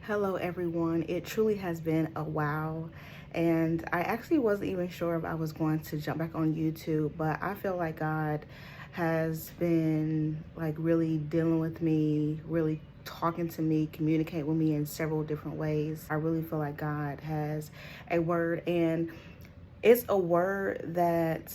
Hello everyone. It truly has been a while, and I actually wasn't even sure if I was going to jump back on YouTube, but I feel like God has been like really dealing with me, really talking to me, communicate with me in several different ways. I really feel like God has a word, and it's a word that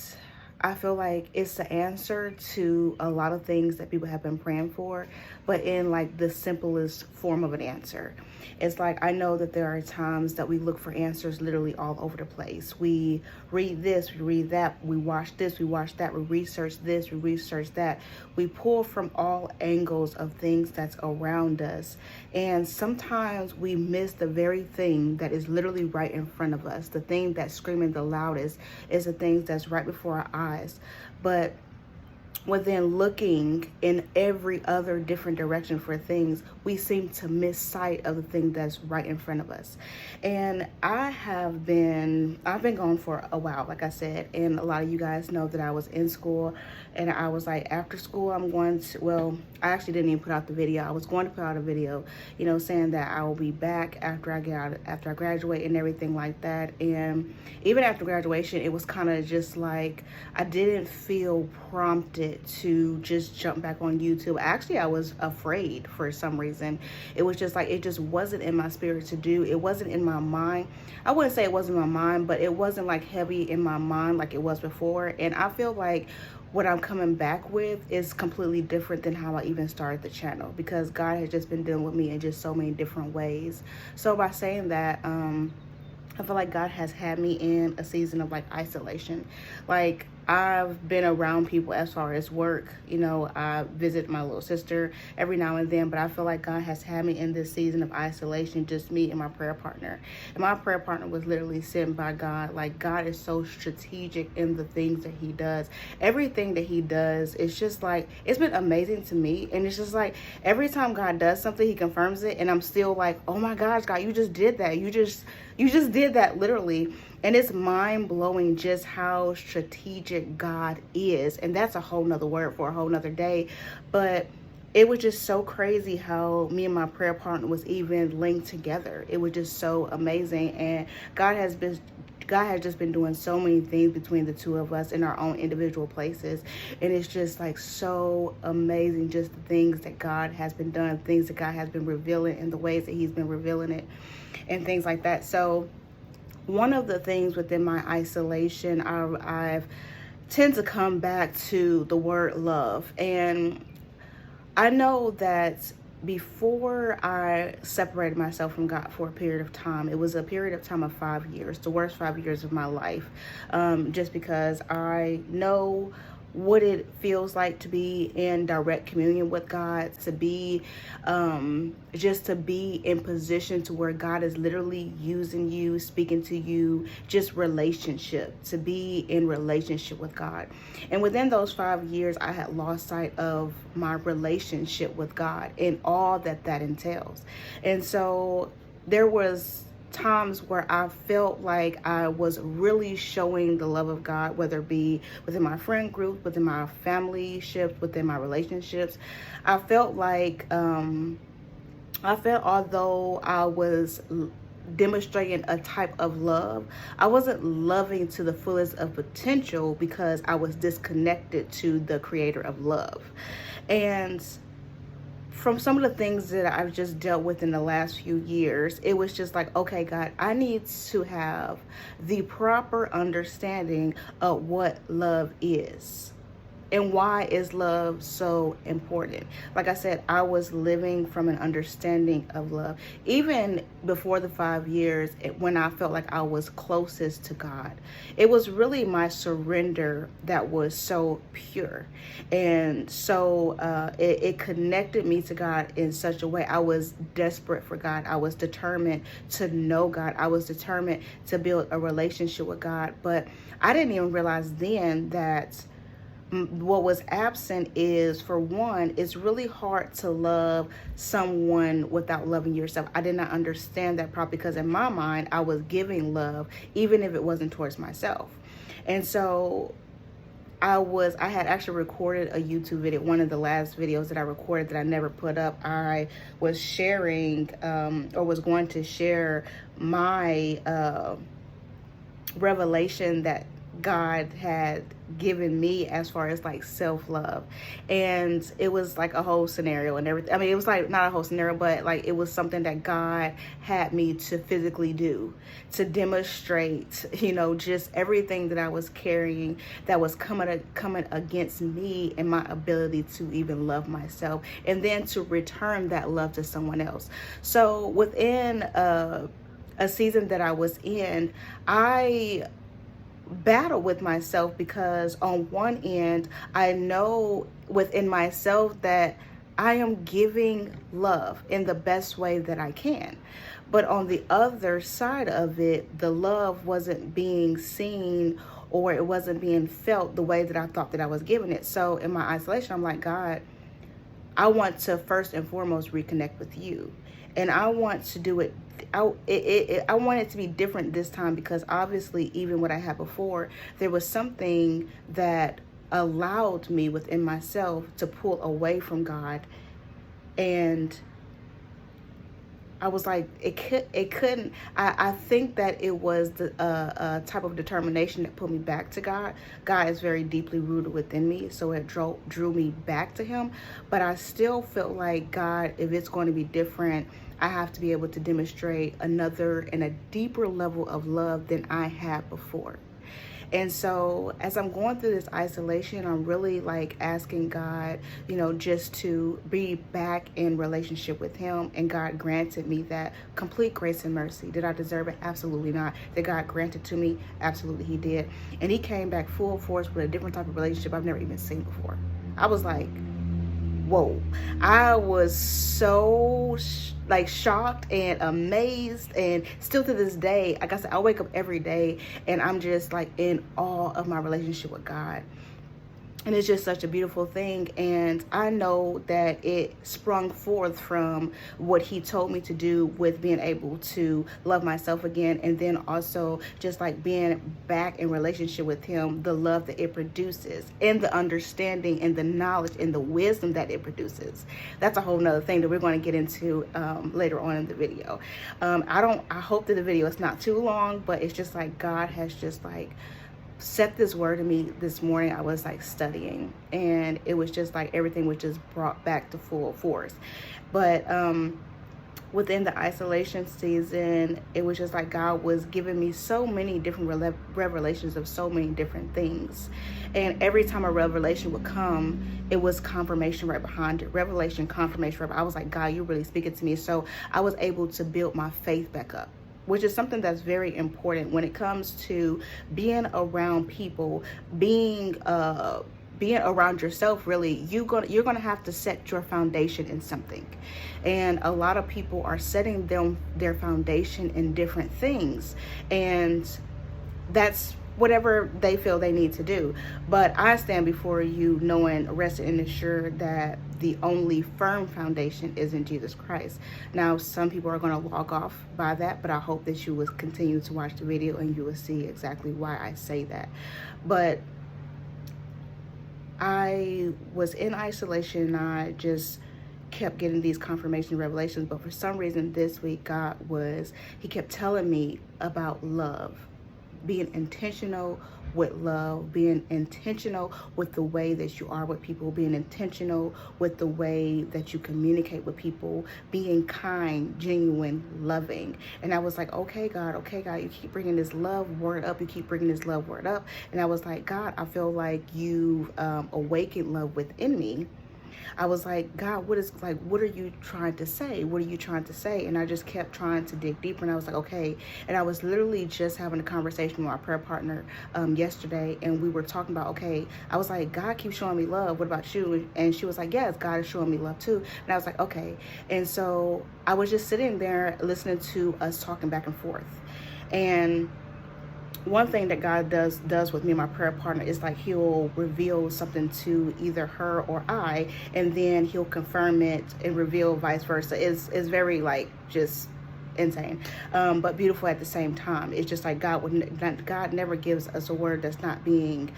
I feel like it's the answer to a lot of things that people have been praying for, but in like the simplest form of an answer. It's like I know that there are times that we look for answers literally all over the place. We read this, we read that, we watch this, we watch that, we research this, we research that. We pull from all angles of things that's around us. And sometimes we miss the very thing that is literally right in front of us. The thing that's screaming the loudest is the things that's right before our eyes. But within looking in every other different direction for things, we seem to miss sight of the thing that's right in front of us. And I've been gone for a while, like I said, and a lot of you guys know that I was in school, and I was like, after school I'm going to, well, I actually didn't even put out the video. I was going to put out a video, saying that I will be back after I graduate and everything like that. And even after graduation, it was kind of just like I didn't feel prompted to just jump back on YouTube. Actually, I was afraid for some reason. It was just like, it just wasn't in my spirit to do. It wasn't in my mind. I wouldn't say it wasn't in my mind, but it wasn't like heavy in my mind like it was before. And I feel like what I'm coming back with is completely different than how I even started the channel, because God has just been dealing with me in just so many different ways. So by saying that, I feel like God has had me in a season of like isolation. Like, I've been around people as far as work. I visit my little sister every now and then, but I feel like God has had me in this season of isolation, just me and my prayer partner. And my prayer partner was literally sent by God. Like, God is so strategic in the things that he does. Everything that he does, it's just like, it's been amazing to me. And it's just like, every time God does something, he confirms it. And I'm still like, oh my gosh, God, you just did that. You just did that literally. And it's mind-blowing just how strategic God is. And that's a whole nother word for a whole nother day. But it was just so crazy how me and my prayer partner was even linked together. It was just so amazing. And God has just been doing so many things between the two of us in our own individual places. And it's just like so amazing, just the things that God has been doing, things that God has been revealing in the ways that he's been revealing it and things like that. So one of the things within my isolation, I've tend to come back to the word love. And I know that before I separated myself from God for a period of time, it was a period of time of 5 years, the worst 5 years of my life, just because I know what it feels like to be in direct communion with God, to be just to be in position to where God is literally using you, speaking to you, just relationship, to be in relationship with God. And within those 5 years, I had lost sight of my relationship with God and all that that entails. And so there was times where I felt like I was really showing the love of God, whether it be within my friend group, within my family ships, within my relationships. I felt like, although I was demonstrating a type of love, I wasn't loving to the fullest of potential because I was disconnected to the creator of love. And from some of the things that I've just dealt with in the last few years, it was just like, okay, God, I need to have the proper understanding of what love is. And why is love so important? Like I said, I was living from an understanding of love. Even before the 5 years, when I felt like I was closest to God, it was really my surrender that was so pure. And so it connected me to God in such a way. I was desperate for God. I was determined to know God. I was determined to build a relationship with God. But I didn't even realize then that what was absent is, for one, it's really hard to love someone without loving yourself. I did not understand that probably because in my mind, I was giving love, even if it wasn't towards myself. And so I had actually recorded a YouTube video, one of the last videos that I recorded that I never put up. I was sharing, or was going to share my revelation that God had given me as far as like self-love. And it was like a whole scenario and everything. I mean, it was like not a whole scenario, but like it was something that God had me to physically do, to demonstrate, you know, just everything that I was carrying that was coming against me and my ability to even love myself, and then to return that love to someone else. So within a season that I was in, I battle with myself, because on one end, I know within myself that I am giving love in the best way that I can. But on the other side of it, the love wasn't being seen, or it wasn't being felt the way that I thought that I was giving it. So in my isolation, I'm like, God, I want to first and foremost reconnect with you. And I want to do it. I want it to be different this time, because obviously, even what I had before, there was something that allowed me within myself to pull away from God. And I was like, it couldn't. I think that it was the type of determination that put me back to God. God is very deeply rooted within me, so it drew me back to Him. But I still felt like, God, if it's going to be different, I have to be able to demonstrate another and a deeper level of love than I had before. And so as I'm going through this isolation, I'm really like asking God, you know, just to be back in relationship with Him. And God granted me that complete grace and mercy. Did I deserve it? Absolutely not. Did God grant it to me? Absolutely He did. And He came back full force with a different type of relationship I've never even seen before. I was like, whoa. I was so like shocked and amazed, and still to this day, like I said, I wake up every day and I'm just like in awe of my relationship with God. And it's just such a beautiful thing. And I know that it sprung forth from what He told me to do with being able to love myself again. And then also just like being back in relationship with Him, the love that it produces, and the understanding and the knowledge and the wisdom that it produces. That's a whole nother thing that we're going to get into later on in the video. I hope that the video is not too long, but it's just like God has just like set this word to me this morning. I was like studying, and it was just like everything was just brought back to full force. But within the isolation season, it was just like God was giving me so many different revelations of so many different things. And every time a revelation would come, it was confirmation right behind it. Revelation, confirmation right. I was like, God, you're really speaking to me. So I was able to build my faith back up, which is something that's very important when it comes to being around people, being around yourself. Really, you're gonna have to set your foundation in something. And a lot of people are setting their foundation in different things, and that's whatever they feel they need to do. But I stand before you knowing, rested and assured that the only firm foundation is in Jesus Christ. Now, some people are going to log off by that, but I hope that you will continue to watch the video and you will see exactly why I say that. But I was in isolation, and I just kept getting these confirmation revelations. But for some reason this week, He kept telling me about love, being intentional with love, being intentional with the way that you are with people, being intentional with the way that you communicate with people, being kind, genuine, loving. And I was like, okay, God, you keep bringing this love word up. You keep bringing this love word up. And I was like, God, I feel like you've awakened love within me. I was like, God, what are you trying to say? What are you trying to say? And I just kept trying to dig deeper. And I was like, okay. And I was literally just having a conversation with my prayer partner yesterday. And we were talking about, okay, I was like, God keeps showing me love. What about you? And she was like, yes, God is showing me love too. And I was like, okay. And so I was just sitting there listening to us talking back and forth. And one thing that God does with me and my prayer partner is like He'll reveal something to either her or I, and then He'll confirm it and reveal vice versa. It's very like just insane, but beautiful at the same time. It's just like God never gives us a word that's not being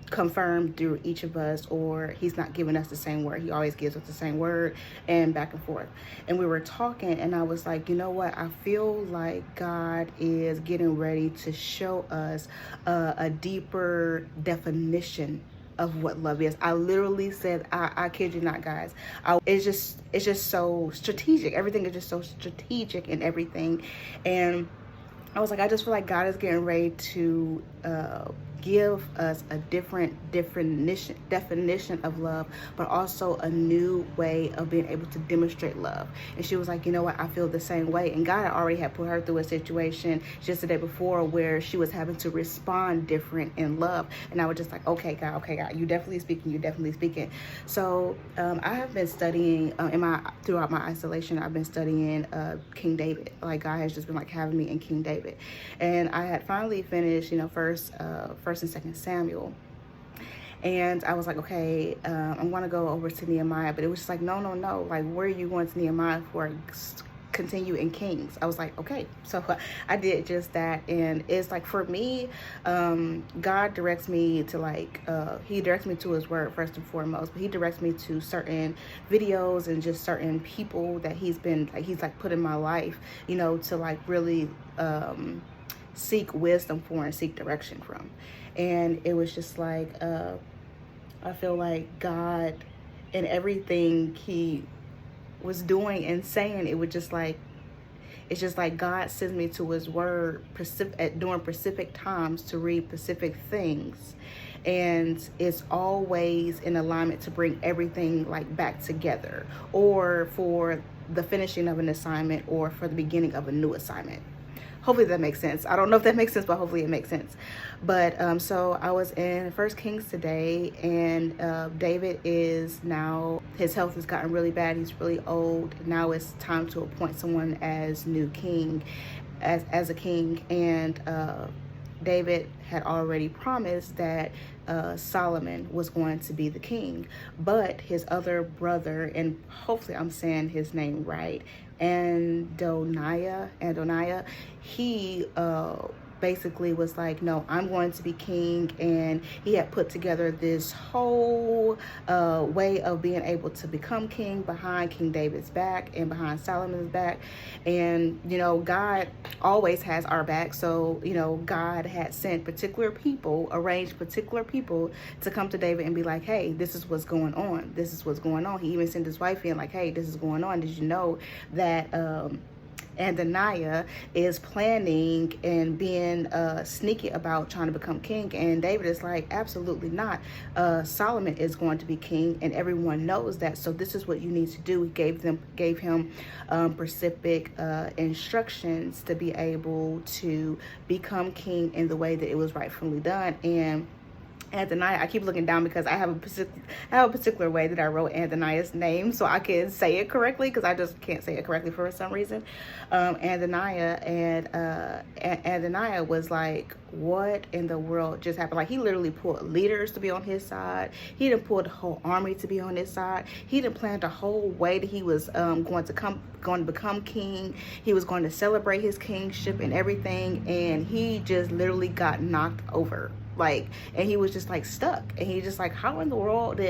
confirmed through each of us, or he's not giving us the same word. He always gives us the same word, and back and forth. And we were talking, and I was like, you know what? I feel like God is getting ready to show us a deeper definition of what love is. I literally said, I kid you not, guys. It's just so strategic. Everything is just so strategic and everything. And I was like, I just feel like God is getting ready to give us a different definition of love, but also a new way of being able to demonstrate love. And she was like, you know what, I feel the same way. And God already had put her through a situation just the day before where she was having to respond different in love. And I was just like, okay, God, you definitely speaking. So I have been studying throughout my isolation. I've been studying King David. Like, God has just been like having me in King David. And I had finally finished, first and second Samuel. And I was like, okay, I want to go over to Nehemiah, but it was just like, no. Like, where are you going to Nehemiah for? Continue in Kings. I was like, okay. So I did just that. And it's like, for me, God directs me to he directs me to his word first and foremost, but he directs me to certain videos and just certain people that he's put in my life, to really seek wisdom for and seek direction from. And it was just like, I feel like God, and everything he was doing and saying, it's just like God sends me to his word during specific times to read specific things, and it's always in alignment to bring everything back together, or for the finishing of an assignment, or for the beginning of a new assignment. Hopefully that makes sense. I don't know if that makes sense, but hopefully it makes sense. But so I was in 1 Kings today, and David is now, his health has gotten really bad. He's really old. Now it's time to appoint someone as new king, as a king. And David had already promised that Solomon was going to be the king, but his other brother, and hopefully I'm saying his name right, Adoniah, he basically was like, no, I'm going to be king. And he had put together this whole way of being able to become king behind King David's back and behind Solomon's back. And God always has our back. So God had sent arranged particular people to come to David and be like, hey, this is what's going on. He even sent his wife in like, hey, this is going on. Did you know that Adoniah is planning and being sneaky about trying to become king? And David is like, absolutely not. Solomon is going to be king, and everyone knows that. So this is what you need to do. He gave him specific instructions to be able to become king in the way that it was rightfully done. And Adoniah, I keep looking down because I have a particular way that I wrote Adoniah's name so I can say it correctly, because I just can't say it correctly for some reason. Adoniah was like, what in the world just happened? Like, he literally pulled leaders to be on his side. He done pulled the whole army to be on his side. He done planned the whole way that he was going to become king. He was going to celebrate his kingship and everything, and he just literally got knocked over. And he was just stuck, and he just how in the world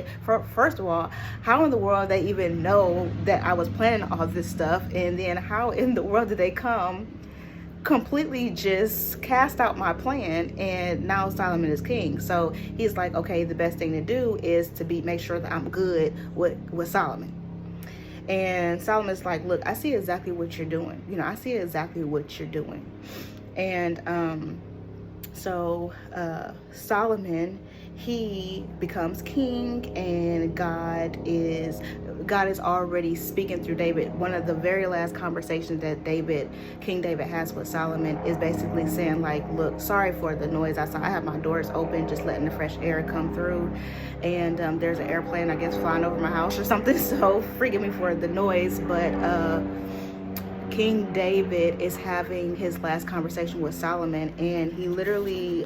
first of all, how in the world they even know that I was planning all this stuff, and then how in the world did they come completely just cast out my plan, and now Solomon is king? So he's like, okay, the best thing to do is to make sure that I'm good with Solomon. And Solomon's like, look, I see exactly what you're doing. And so Solomon, he becomes king, and God is already speaking through David. One of the very last conversations that King David has with Solomon is basically saying look, sorry for the noise outside. I have my doors open, just letting the fresh air come through, and there's an airplane, I guess, flying over my house or something, so forgive me for the noise. But King David is having his last conversation with Solomon, and he literally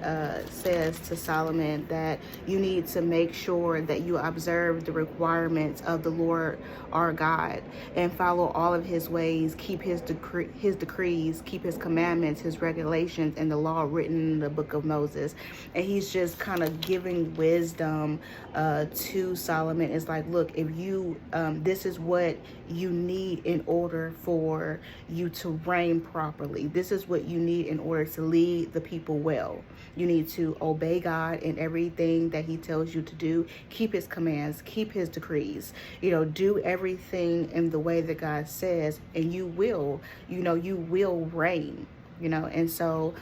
says to Solomon that you need to make sure that you observe the requirements of the Lord our God and follow all of his ways, keep his decrees, keep his commandments, his regulations, and the law written in the book of Moses. And he's just kind of giving wisdom to Solomon. It's like, look, if you this is what you need in order for you to reign properly. This is what you need in order to lead the people well. You need to obey God in everything that he tells you to do. Keep his commands, keep his decrees, do everything in the way that God says, and you will reign, and so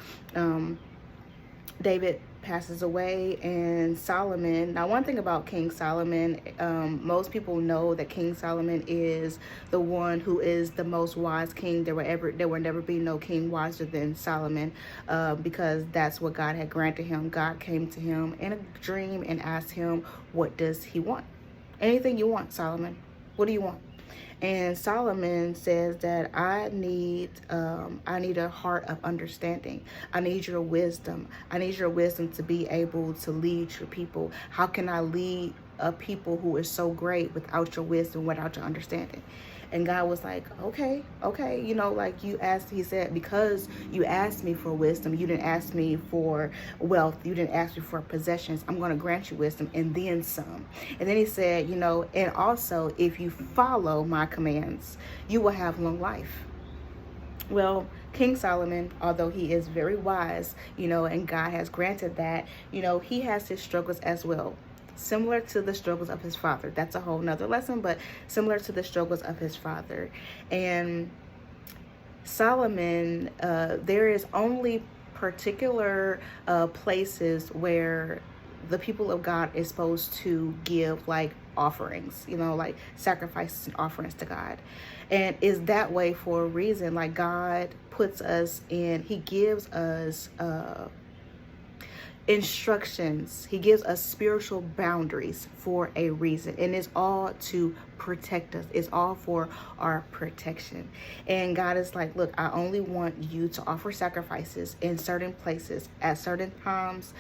David passes away, and Solomon. Now, one thing about King Solomon, most people know that King Solomon is the one who is the most wise king. There will never be no king wiser than Solomon, because that's what God had granted him. God came to him in a dream and asked him, what does he want? Anything you want, Solomon. What do you want? And Solomon says that I need a heart of understanding. I need your wisdom. I need your wisdom to be able to lead your people. How can I lead a people who is so great without your wisdom, without your understanding? And God was like, okay, like you asked, he said, because you asked me for wisdom, you didn't ask me for wealth, you didn't ask me for possessions, I'm going to grant you wisdom and then some. And then he said, and also if you follow my commands, you will have long life. Well, King Solomon, although he is very wise, and God has granted that, he has his struggles as well. Similar to the struggles of his father. That's a whole nother lesson, but similar to the struggles of his father. And Solomon, there is only particular places where the people of God is supposed to give like offerings, like sacrifices and offerings to God. And is that way for a reason. Like God puts us in, he gives us instructions, he gives us spiritual boundaries for a reason, and it's all to protect us. It's all for our protection. And God is like, look, I only want you to offer sacrifices in certain places at certain times,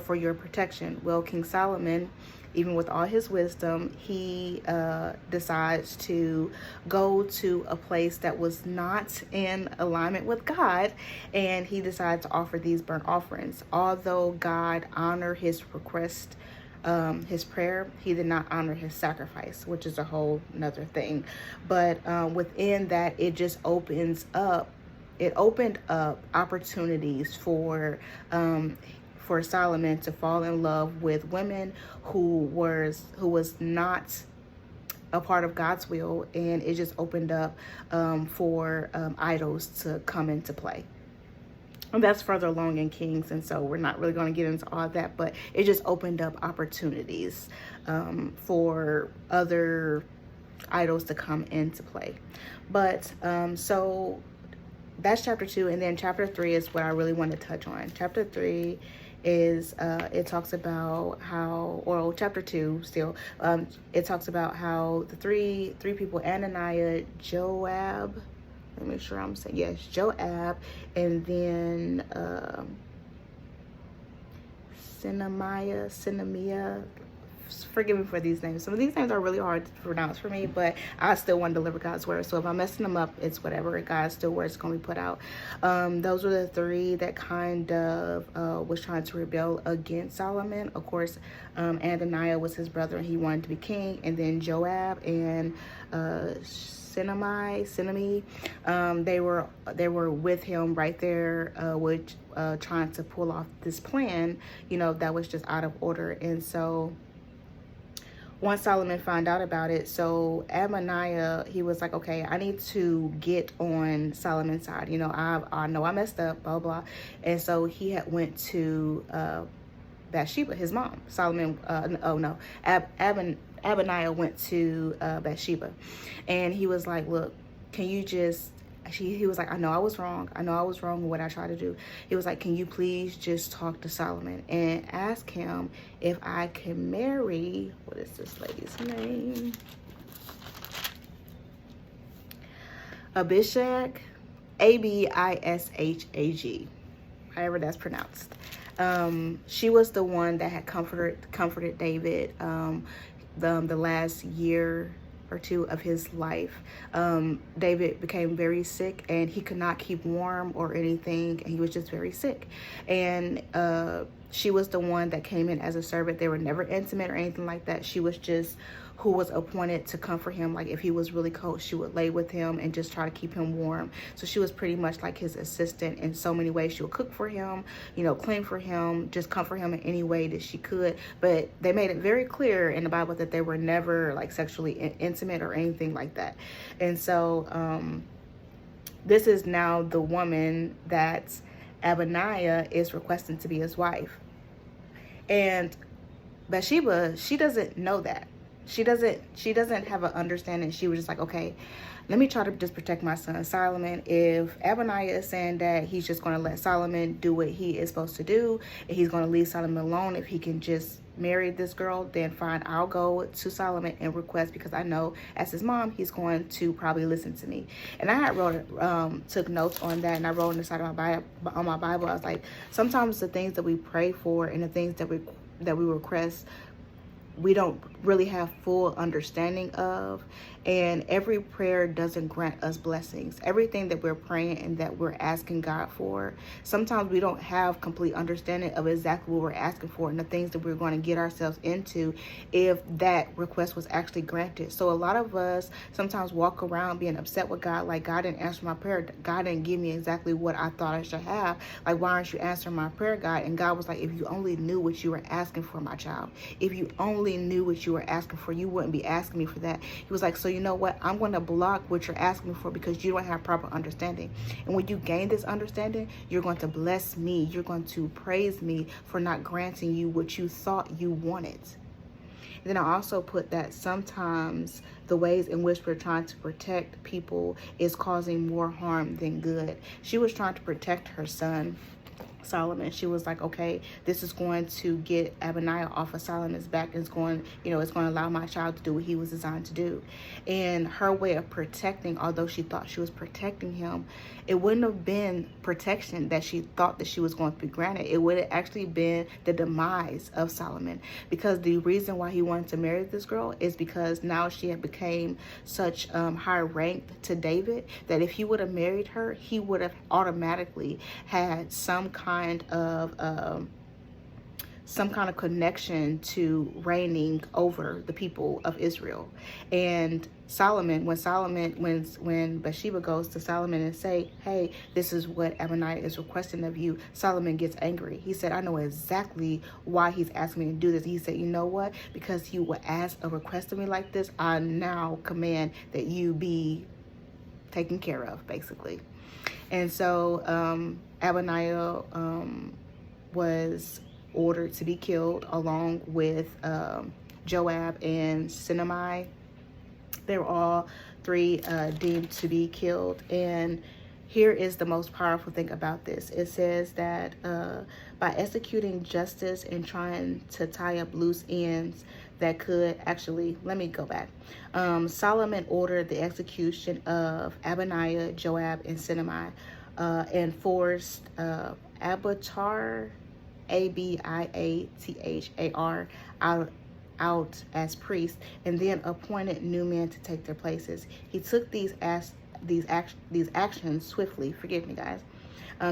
for your protection. Well, King Solomon, even with all his wisdom, he decides to go to a place that was not in alignment with God, and he decided to offer these burnt offerings. Although God honored his request, his prayer, he did not honor his sacrifice, which is a whole nother thing. But within that, it just opened up opportunities for Solomon to fall in love with women who was not a part of God's will, and it just opened up for idols to come into play. And that's further along in Kings, and so we're not really going to get into all that, but it just opened up opportunities for other idols to come into play. But so that's chapter 2, and then chapter 3 is what I really want to touch on. Chapter 3 is it talks about how, or chapter 2 still, it talks about how the three people, Ananiah, Joab, let me make sure I'm saying, yes, Joab, and then Sinemiah, forgive me for these names. Some of these names are really hard to pronounce for me, but I still want to deliver God's word. So if I'm messing them up, it's whatever. God's still word is going to be put out. Those were the three that kind of was trying to rebel against Solomon. Of course, Ananiah was his brother, and he wanted to be king. And then Joab and Sinemi, they were with him right there, trying to pull off this plan, that was just out of order. And so once Solomon found out about it, so Amaniah, he was like, okay, I need to get on Solomon's side. I know I messed up, blah, blah. And so he had went to Bathsheba, his mom. Abaniah went to Bathsheba, and he was like, look, can you just, he was like, I know I was wrong in what I tried to do. He was like, can you please just talk to Solomon and ask him if I can marry, what is this lady's name? Abishag, Abishag, however that's pronounced. She was the one that had comforted David the last year or two of his life. David became very sick and he could not keep warm or anything, and he was just very sick. And she was the one that came in as a servant. They were never intimate or anything like that. She was just who was appointed to comfort him. Like if he was really cold, she would lay with him and just try to keep him warm. So she was pretty much like his assistant in so many ways. She would cook for him, clean for him, just comfort him in any way that she could. But they made it very clear in the Bible that they were never like sexually intimate or anything like that. And so this is now the woman that Abaniah is requesting to be his wife. And Bathsheba, she doesn't know that. She doesn't have an understanding. She was just like, okay, let me try to just protect my son Solomon. If Abaniah is saying that he's just going to let Solomon do what he is supposed to do, and he's going to leave Solomon alone, if he can just marry this girl, then fine, I'll go to Solomon and request, because I know as his mom, he's going to probably listen to me. And I had took notes on that, and I wrote on the side of my Bible, I was like, sometimes the things that we pray for and the things that we request, we don't really have full understanding of, and every prayer doesn't grant us blessings. Everything that we're praying and that we're asking God for, sometimes we don't have complete understanding of exactly what we're asking for and the things that we're going to get ourselves into if that request was actually granted. So a lot of us sometimes walk around being upset with God, like, God didn't answer my prayer. God didn't give me exactly what I thought I should have. Like, why aren't you answering my prayer, God? And God was like, if you only knew what you were asking for, my child, if you only knew what you were asking for, you wouldn't be asking me for that. He was like, so you know what? I'm going to block what you're asking me for because you don't have proper understanding. And when you gain this understanding, you're going to bless me. You're going to praise me for not granting you what you thought you wanted. And then I also put that sometimes the ways in which we're trying to protect people is causing more harm than good. She was trying to protect her son Solomon. She was like, okay, this is going to get Abaniah off of Solomon's back. It's going to allow my child to do what he was designed to do. And her way of protecting, although she thought she was protecting him, it wouldn't have been protection that she thought that she was going to be granted. It would have actually been the demise of Solomon, because the reason why he wanted to marry this girl is because now she had became such high ranked to David that if he would have married her, he would have automatically had some kind of connection to reigning over the people of Israel. And Solomon, when Bathsheba goes to Solomon and say, hey, this is what Abaniah is requesting of you, Solomon gets angry. He said, I know exactly why he's asking me to do this. He said, you know what? Because you would ask a request of me like this, I now command that you be taken care of, basically. And so Abaniah was ordered to be killed along with Joab and Sinai. They were all three deemed to be killed. And here is the most powerful thing about this. It says that by executing justice and trying to tie up loose ends that could actually, let me go back. Solomon ordered the execution of Abaniah, Joab, and Sinai, and forced Abiathar, Abiathar, out as priests, and then appointed new men to take their places. He took these actions swiftly, forgive me guys,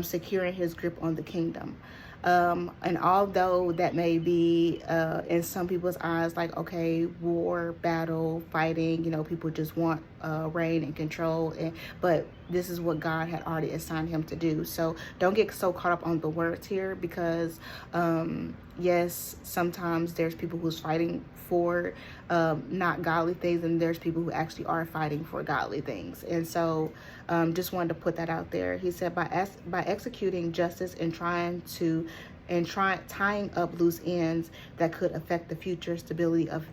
securing his grip on the kingdom. And although that may be in some people's eyes like, okay, war, battle, fighting, people just want reign and control, but this is what God had already assigned him to do. So don't get so caught up on the words here, because yes, sometimes there's people who's fighting for not godly things, and there's people who actually are fighting for godly things. And so just wanted to put that out there. He said by executing justice and tying up loose ends that could affect the future stability of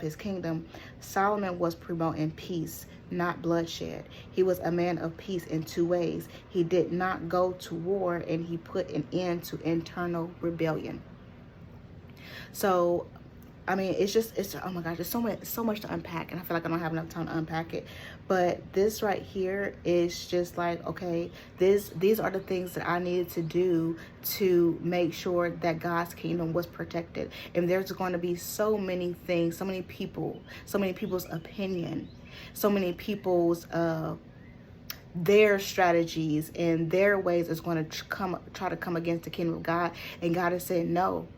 his kingdom, Solomon was promoting peace, not bloodshed. He was a man of peace in two ways. He did not go to war, and he put an end to internal rebellion. So I mean, it's oh my gosh, there's so much to unpack, and I feel like I don't have enough time to unpack it. But this right here is just like, okay, these are the things that I needed to do to make sure that God's kingdom was protected. And there's going to be so many things, so many people, so many people's opinion, so many people's their strategies and their ways is going to try to come against the kingdom of God. And God is saying, no,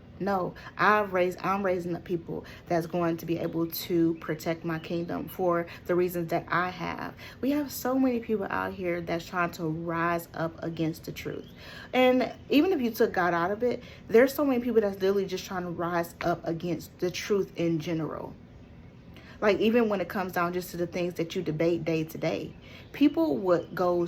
I'm raising up people that's going to be able to protect my kingdom for the reasons that I have. We have so many people out here that's trying to rise up against the truth. And even if you took God out of it, there's so many people that's literally just trying to rise up against the truth in general. Like, even when it comes down just to the things that you debate day to day, people would go,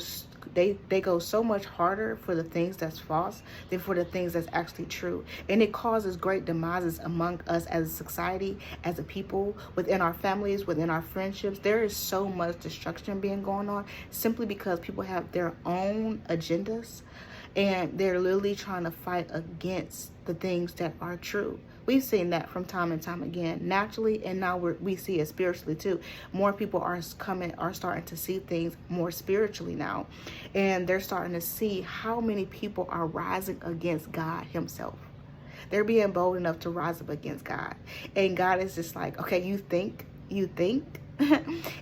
they go so much harder for the things that's false than for the things that's actually true. And it causes great demises among us as a society, as a people, within our families, within our friendships. There is so much destruction being going on simply because people have their own agendas and they're literally trying to fight against the things that are true. We've seen that from time and time again, naturally, and now we see it spiritually too. More people are starting to see things more spiritually now, and they're starting to see how many people are rising against God himself. They're being bold enough to rise up against God, and God is just like, okay, you think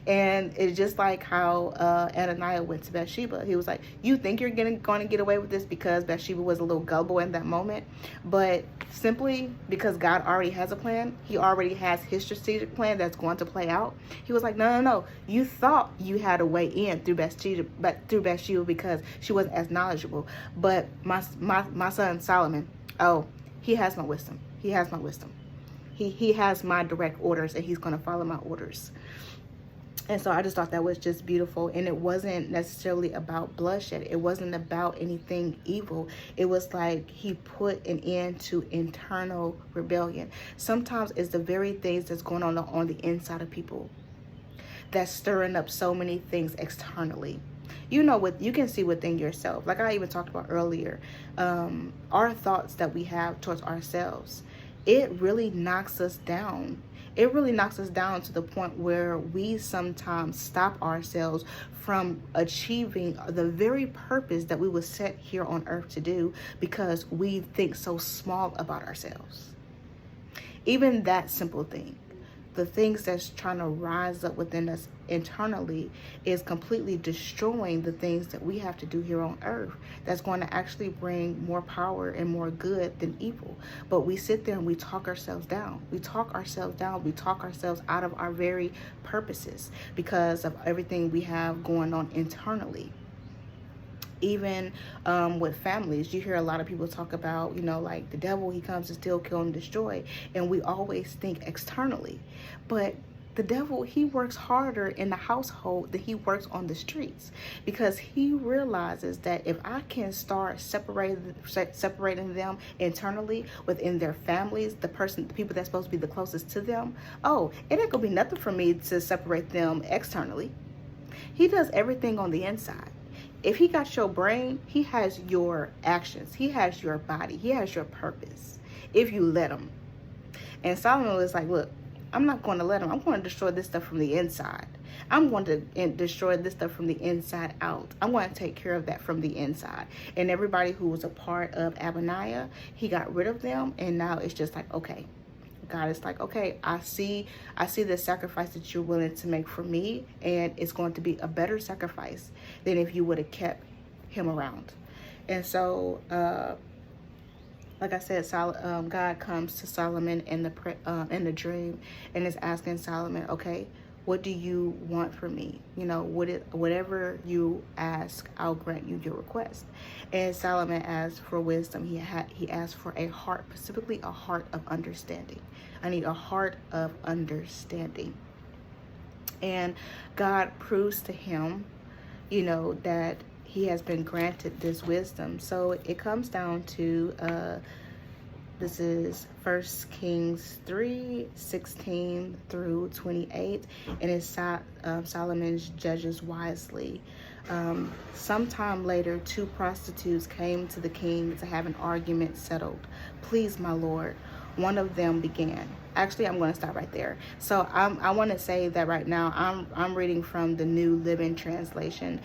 and it's just like how Ananias went to Bathsheba. He was like, you think you're going to get away with this because Bathsheba was a little gullible in that moment, but simply because God already has a plan, he already has his strategic plan that's going to play out. He was like, no, you thought you had a way in through Bathsheba because she wasn't as knowledgeable, but my son Solomon, oh, he has my wisdom. He has my direct orders, and he's going to follow my orders. And so I just thought that was just beautiful. And it wasn't necessarily about bloodshed. It wasn't about anything evil. It was like he put an end to internal rebellion. Sometimes it's the very things that's going on the inside of people that's stirring up so many things externally. You know what you can see within yourself. Like I even talked about earlier, our thoughts that we have towards ourselves, it really knocks us down. It really knocks us down to the point where we sometimes stop ourselves from achieving the very purpose that we were set here on earth to do because we think so small about ourselves. Even that simple thing, the things that's trying to rise up within us internally, is completely destroying the things that we have to do here on earth that's going to actually bring more power and more good than evil. But we sit there and we talk ourselves down. We talk ourselves out of our very purposes because of everything we have going on internally. Even with families, you hear a lot of people talk about, like the devil, he comes to steal, kill, and destroy. And we always think externally. But the devil, he works harder in the household than he works on the streets, because he realizes that if I can start separating them internally within their families, the people that's supposed to be the closest to them, oh, it ain't gonna be nothing for me to separate them externally. He does everything on the inside. If he got your brain, he has your actions, he has your body, he has your purpose, if you let him. And Solomon was like, look, I'm not going to let him. I'm going to destroy this stuff from the inside. I'm going to destroy this stuff from the inside out. I'm going to take care of that from the inside. And everybody who was a part of Abaniah, he got rid of them. And now it's just like, okay, God is like, okay, I see the sacrifice that you're willing to make for me. And it's going to be a better sacrifice than if you would have kept him around. And so, like I said, God comes to Solomon in the dream and is asking Solomon, okay, what do you want from me? Whatever you ask, I'll grant you your request. And Solomon asked for wisdom. He asked for a heart, specifically a heart of understanding. I need a heart of understanding. And God proves to him, that he has been granted this wisdom. So it comes down to this is 1 Kings 3:16 through 28, and it's Solomon's judges wisely. Sometime later, 2 prostitutes came to the king to have an argument settled. Please, my lord, one of them began. actually, I'm going to stop right there. So I want to say that right now I'm reading from the New Living Translation.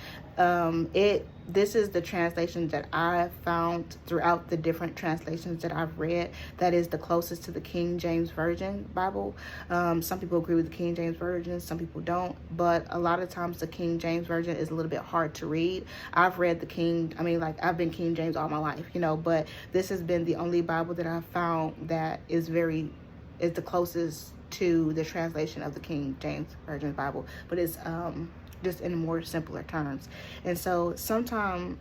This is the translation that I found throughout the different translations that I've read that is the closest to the King James Version Bible. Some people agree with the King James Version, some people don't, but a lot of times the King James Version is a little bit hard to read. I've read I've been King James all my life, but this has been the only Bible that I've found that is the closest to the translation of the King James Version Bible, but it's just in more simpler terms. And so sometime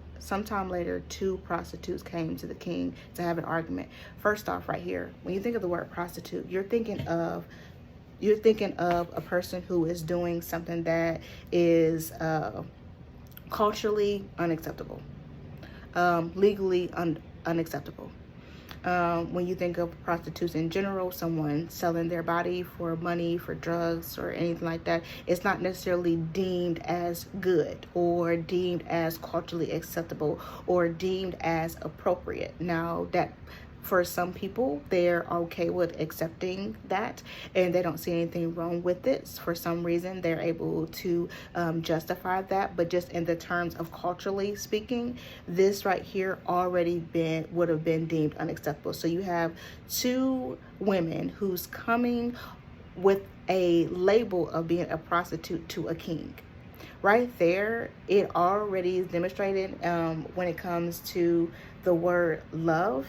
later, two prostitutes came to the king to have an argument. First off, right here, when you think of the word prostitute, you're thinking of a person who is doing something that is culturally unacceptable, legally unacceptable. When you think of prostitutes in general, someone selling their body for money, for drugs, or anything like that, it's not necessarily deemed as good or deemed as culturally acceptable or deemed as appropriate. Now, that for some people, they're okay with accepting that and they don't see anything wrong with it. For some reason, they're able to justify that. But just in the terms of culturally speaking, this right here would have been deemed unacceptable. So you have two women who's coming with a label of being a prostitute to a king. Right there, it already is demonstrated when it comes to the word love.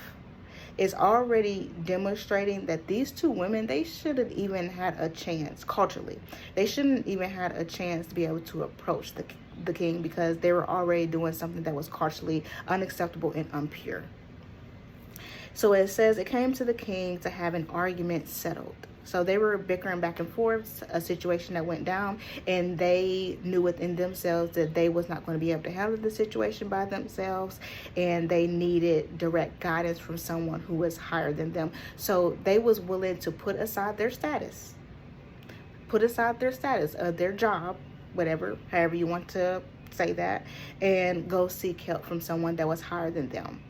Is already demonstrating that these two women, they shouldn't even had a chance culturally. They shouldn't even had a chance to be able to approach the king because they were already doing something that was culturally unacceptable and impure. So it says it came to the king to have an argument settled. So they were bickering back and forth, a situation that went down, and they knew within themselves that they was not going to be able to handle the situation by themselves, and they needed direct guidance from someone who was higher than them. So they was willing to put aside their status, their job, however you want to say that, and go seek help from someone that was higher than them.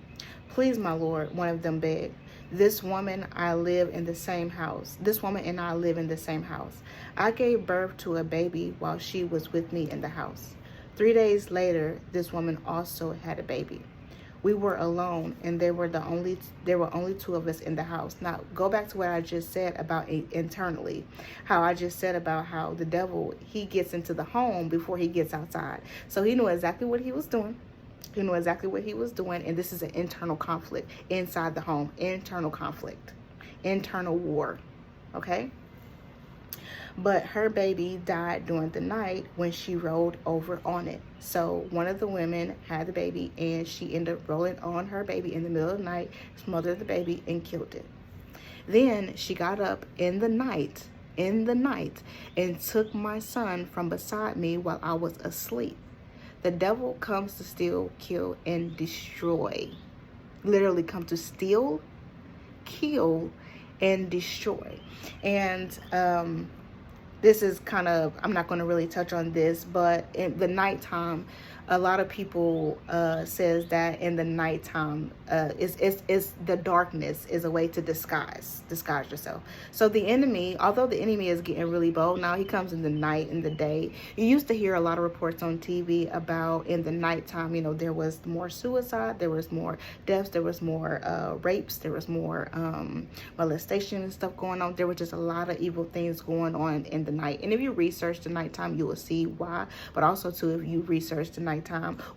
Please, my lord, one of them begged. This woman and I live in the same house. I gave birth to a baby while she was with me in the house. 3 days later, this woman also had a baby. We were alone, and there were only two of us in the house. Now, go back to what I just said about internally. How I just said about how the devil, he gets into the home before he gets outside. So he knew exactly what he was doing. And this is an internal conflict inside the home, internal conflict, internal war, okay? But her baby died during the night when she rolled over on it. So one of the women had the baby, and she ended up rolling on her baby in the middle of the night, smothered the baby, and killed it. Then she got up in the night, and took my son from beside me while I was asleep. The devil comes to steal, kill, and destroy. Literally come to steal, kill, and destroy. And this is kind of, I'm not going to really touch on this, but in the nighttime, a lot of people says that in the nighttime, is the darkness is a way to disguise yourself. So the enemy, although the enemy is getting really bold now, he comes in the night, in the day. You used to hear a lot of reports on TV about in the nighttime, there was more suicide, there was more deaths, there was more rapes, there was more molestation and stuff going on. There was just a lot of evil things going on in the night. And if you research the nighttime, you will see why. But also too, if you research the nighttime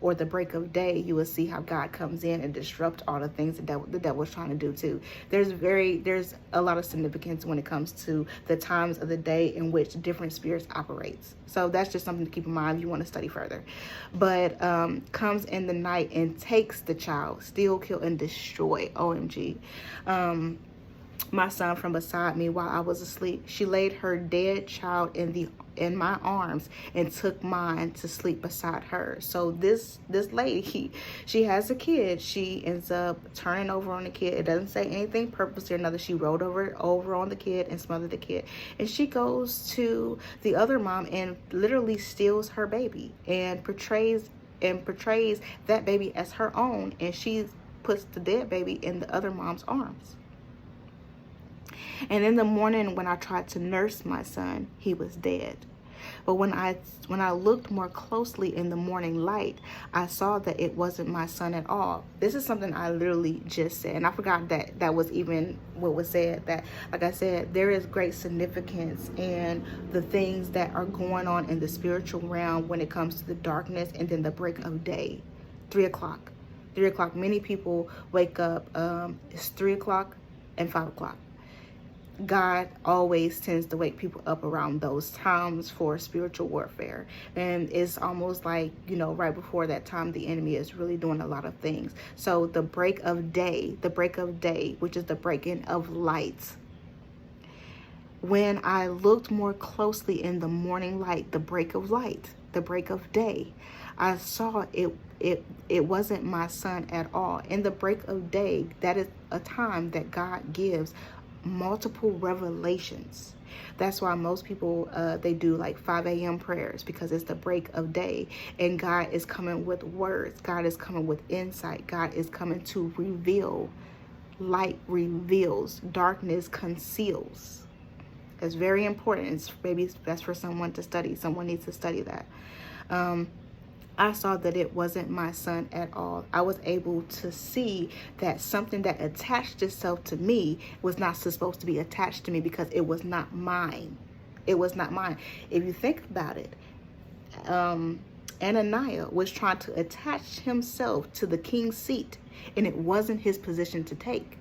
or the break of day, you will see how God comes in and disrupt all the things that the devil is trying to do too. There's a lot of significance when it comes to the times of the day in which different spirits operates. So that's just something to keep in mind if you want to study further. But comes in the night and takes the child, steal, kill, and destroy. OMG. My son from beside me while I was asleep. She laid her dead child in my arms and took mine to sleep beside her. So this lady, she has a kid. She ends up turning over on the kid. It doesn't say anything purposely or another. She rolled over on the kid and smothered the kid. And she goes to the other mom and literally steals her baby and portrays that baby as her own, and she puts the dead baby in the other mom's arms. And in the morning when I tried to nurse my son, he was dead. But when I looked more closely in the morning light, I saw that it wasn't my son at all. This is something I literally just said, and I forgot that that was even what was said. That, like I said, there is great significance in the things that are going on in the spiritual realm when it comes to the darkness and then the break of day. 3 o'clock. 3 o'clock. Many people wake up, it's 3 o'clock and 5 o'clock. God always tends to wake people up around those times for spiritual warfare. And it's almost like, you know, right before that time, the enemy is really doing a lot of things. So the break of day, which is the breaking of light. When I looked more closely in the morning light, the break of light, the break of day, I saw it wasn't my son at all. In the break of day, that is a time that God gives multiple revelations. That's why most people they do like 5 a.m. prayers, because it's the break of day and God is coming with words. God is coming with insight. God is coming to reveal. Light reveals, darkness conceals. It's very important. It's maybe that's for someone to study. Someone needs to study that. I saw that it wasn't my son at all. I was able to see that something that attached itself to me was not supposed to be attached to me, because it was not mine. It was not mine. If you think about it, Ananias was trying to attach himself to the king's seat, and it wasn't his position to take.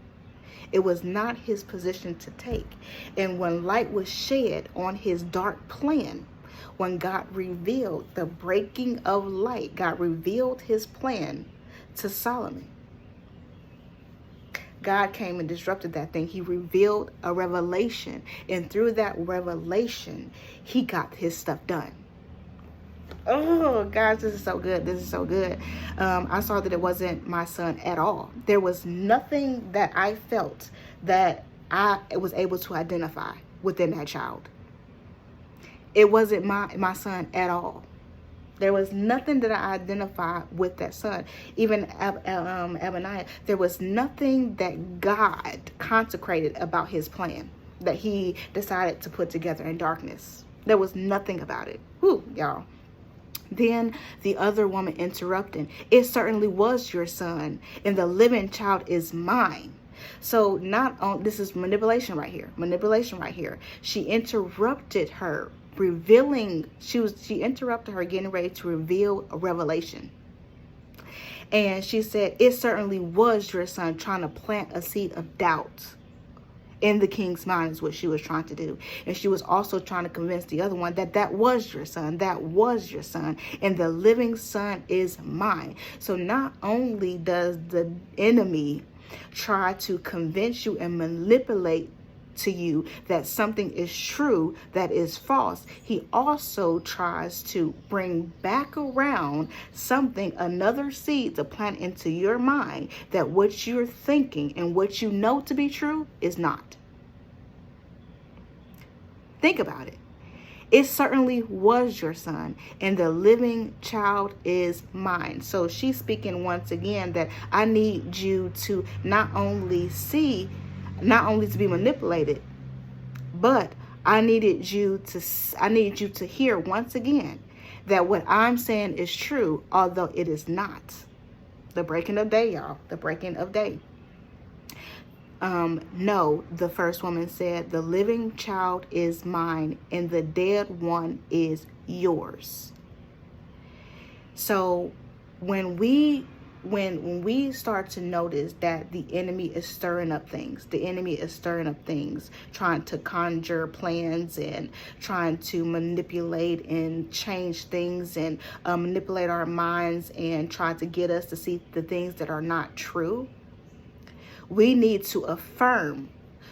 It was not his position to take. And when light was shed on his dark plan, when God revealed the breaking of light, God revealed his plan to Solomon. God came and disrupted that thing. He revealed a revelation. And through that revelation, he got his stuff done. Oh, guys, this is so good. This is so good. I saw that it wasn't my son at all. There was nothing that I felt that I was able to identify within that child. It wasn't my son at all. There was nothing that I identified with that son. Even Abaniah, there was nothing that God consecrated about his plan that he decided to put together in darkness. There was nothing about it. Whew, y'all. Then the other woman interrupted, "It certainly was your son, and the living child is mine." So this is manipulation right here. Manipulation right here. She interrupted her, revealing, she interrupted her getting ready to reveal a revelation. And she said, "It certainly was your son," trying to plant a seed of doubt in the king's mind is what she was trying to do. And she was also trying to convince the other one that that was your son, and the living son is mine. So not only does the enemy try to convince you and manipulate to you that something is true that is false, he also tries to bring back around something, another seed to plant into your mind, that what you're thinking and what you know to be true is not. Think about it. It certainly was your son, and the living child is mine. So she's speaking once again that I need you to not only to be manipulated, but I need you to hear once again that what I'm saying is true, although it is not. The breaking of day, y'all. The breaking of day. No, the first woman said, "The living child is mine, and the dead one is yours." So when we start to notice that the enemy is stirring up things, trying to conjure plans and trying to manipulate and change things and manipulate our minds and try to get us to see the things that are not true, we need to affirm.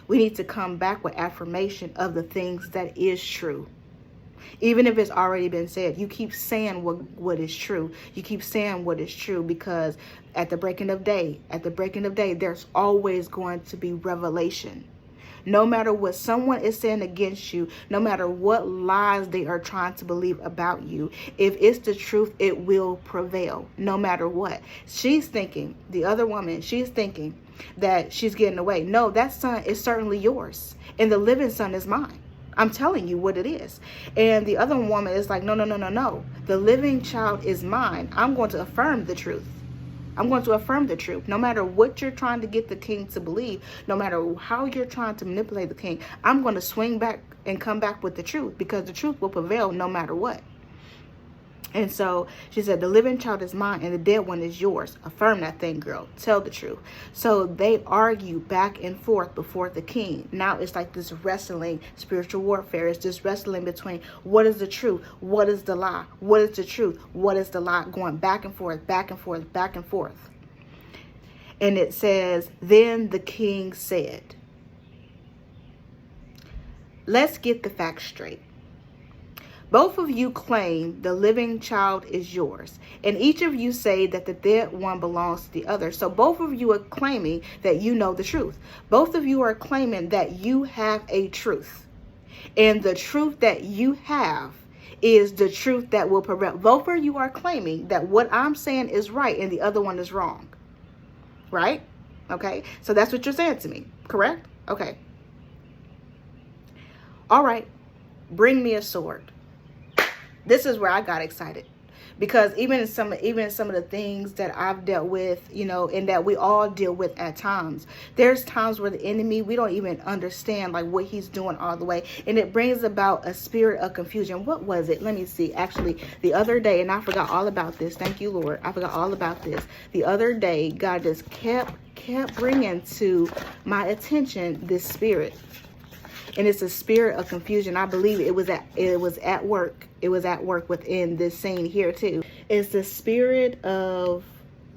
We need to come back with affirmation of the things that is true. Even if it's already been said, you keep saying what is true. You keep saying what is true, because at the breaking of day, there's always going to be revelation. No matter what someone is saying against you, no matter what lies they are trying to believe about you, if it's the truth, it will prevail no matter what. She's thinking, the other woman, she's thinking that she's getting away. No, that son is certainly yours, and the living son is mine. I'm telling you what it is. And the other woman is like, no, no, no, no, no. The living child is mine. I'm going to affirm the truth. I'm going to affirm the truth. No matter what you're trying to get the king to believe, no matter how you're trying to manipulate the king, I'm going to swing back and come back with the truth, because the truth will prevail no matter what. And so she said, the living child is mine and the dead one is yours. Affirm that thing, girl. Tell the truth. So they argue back and forth before the king. Now it's like this wrestling, spiritual warfare. It's just wrestling between what is the truth, what is the lie, what is the truth, what is the lie, going back and forth, back and forth, back and forth. And it says, then the king said, let's get the facts straight. Both of you claim the living child is yours, and each of you say that the dead one belongs to the other. So both of you are claiming that you know the truth. Both of you are claiming that you have a truth, and the truth that you have is the truth that will prevail. Both of you are claiming that what I'm saying is right and the other one is wrong, right? Okay, so that's what you're saying to me, correct? Okay. All right, bring me a sword. This is where I got excited, because even in some of the things that I've dealt with, you know, and that we all deal with at times, there's times where the enemy, we don't even understand like what he's doing all the way, and it brings about a spirit of confusion. What was it? Let me see. Actually, the other day, and I forgot all about this. Thank you, Lord. I forgot all about this. The other day, God just kept bringing to my attention this spirit. And it's a spirit of confusion. I believe it was at work. It was at work within this scene here too. It's the spirit of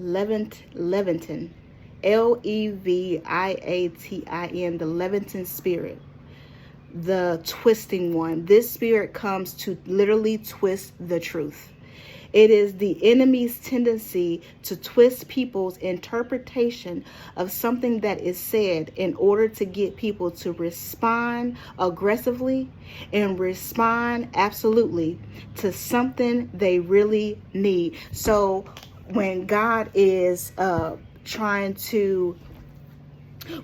Leviathan. Leviathan, the Leviathan spirit. The twisting one. This spirit comes to literally twist the truth. It is the enemy's tendency to twist people's interpretation of something that is said in order to get people to respond aggressively and respond absolutely to something they really need. So when God is trying to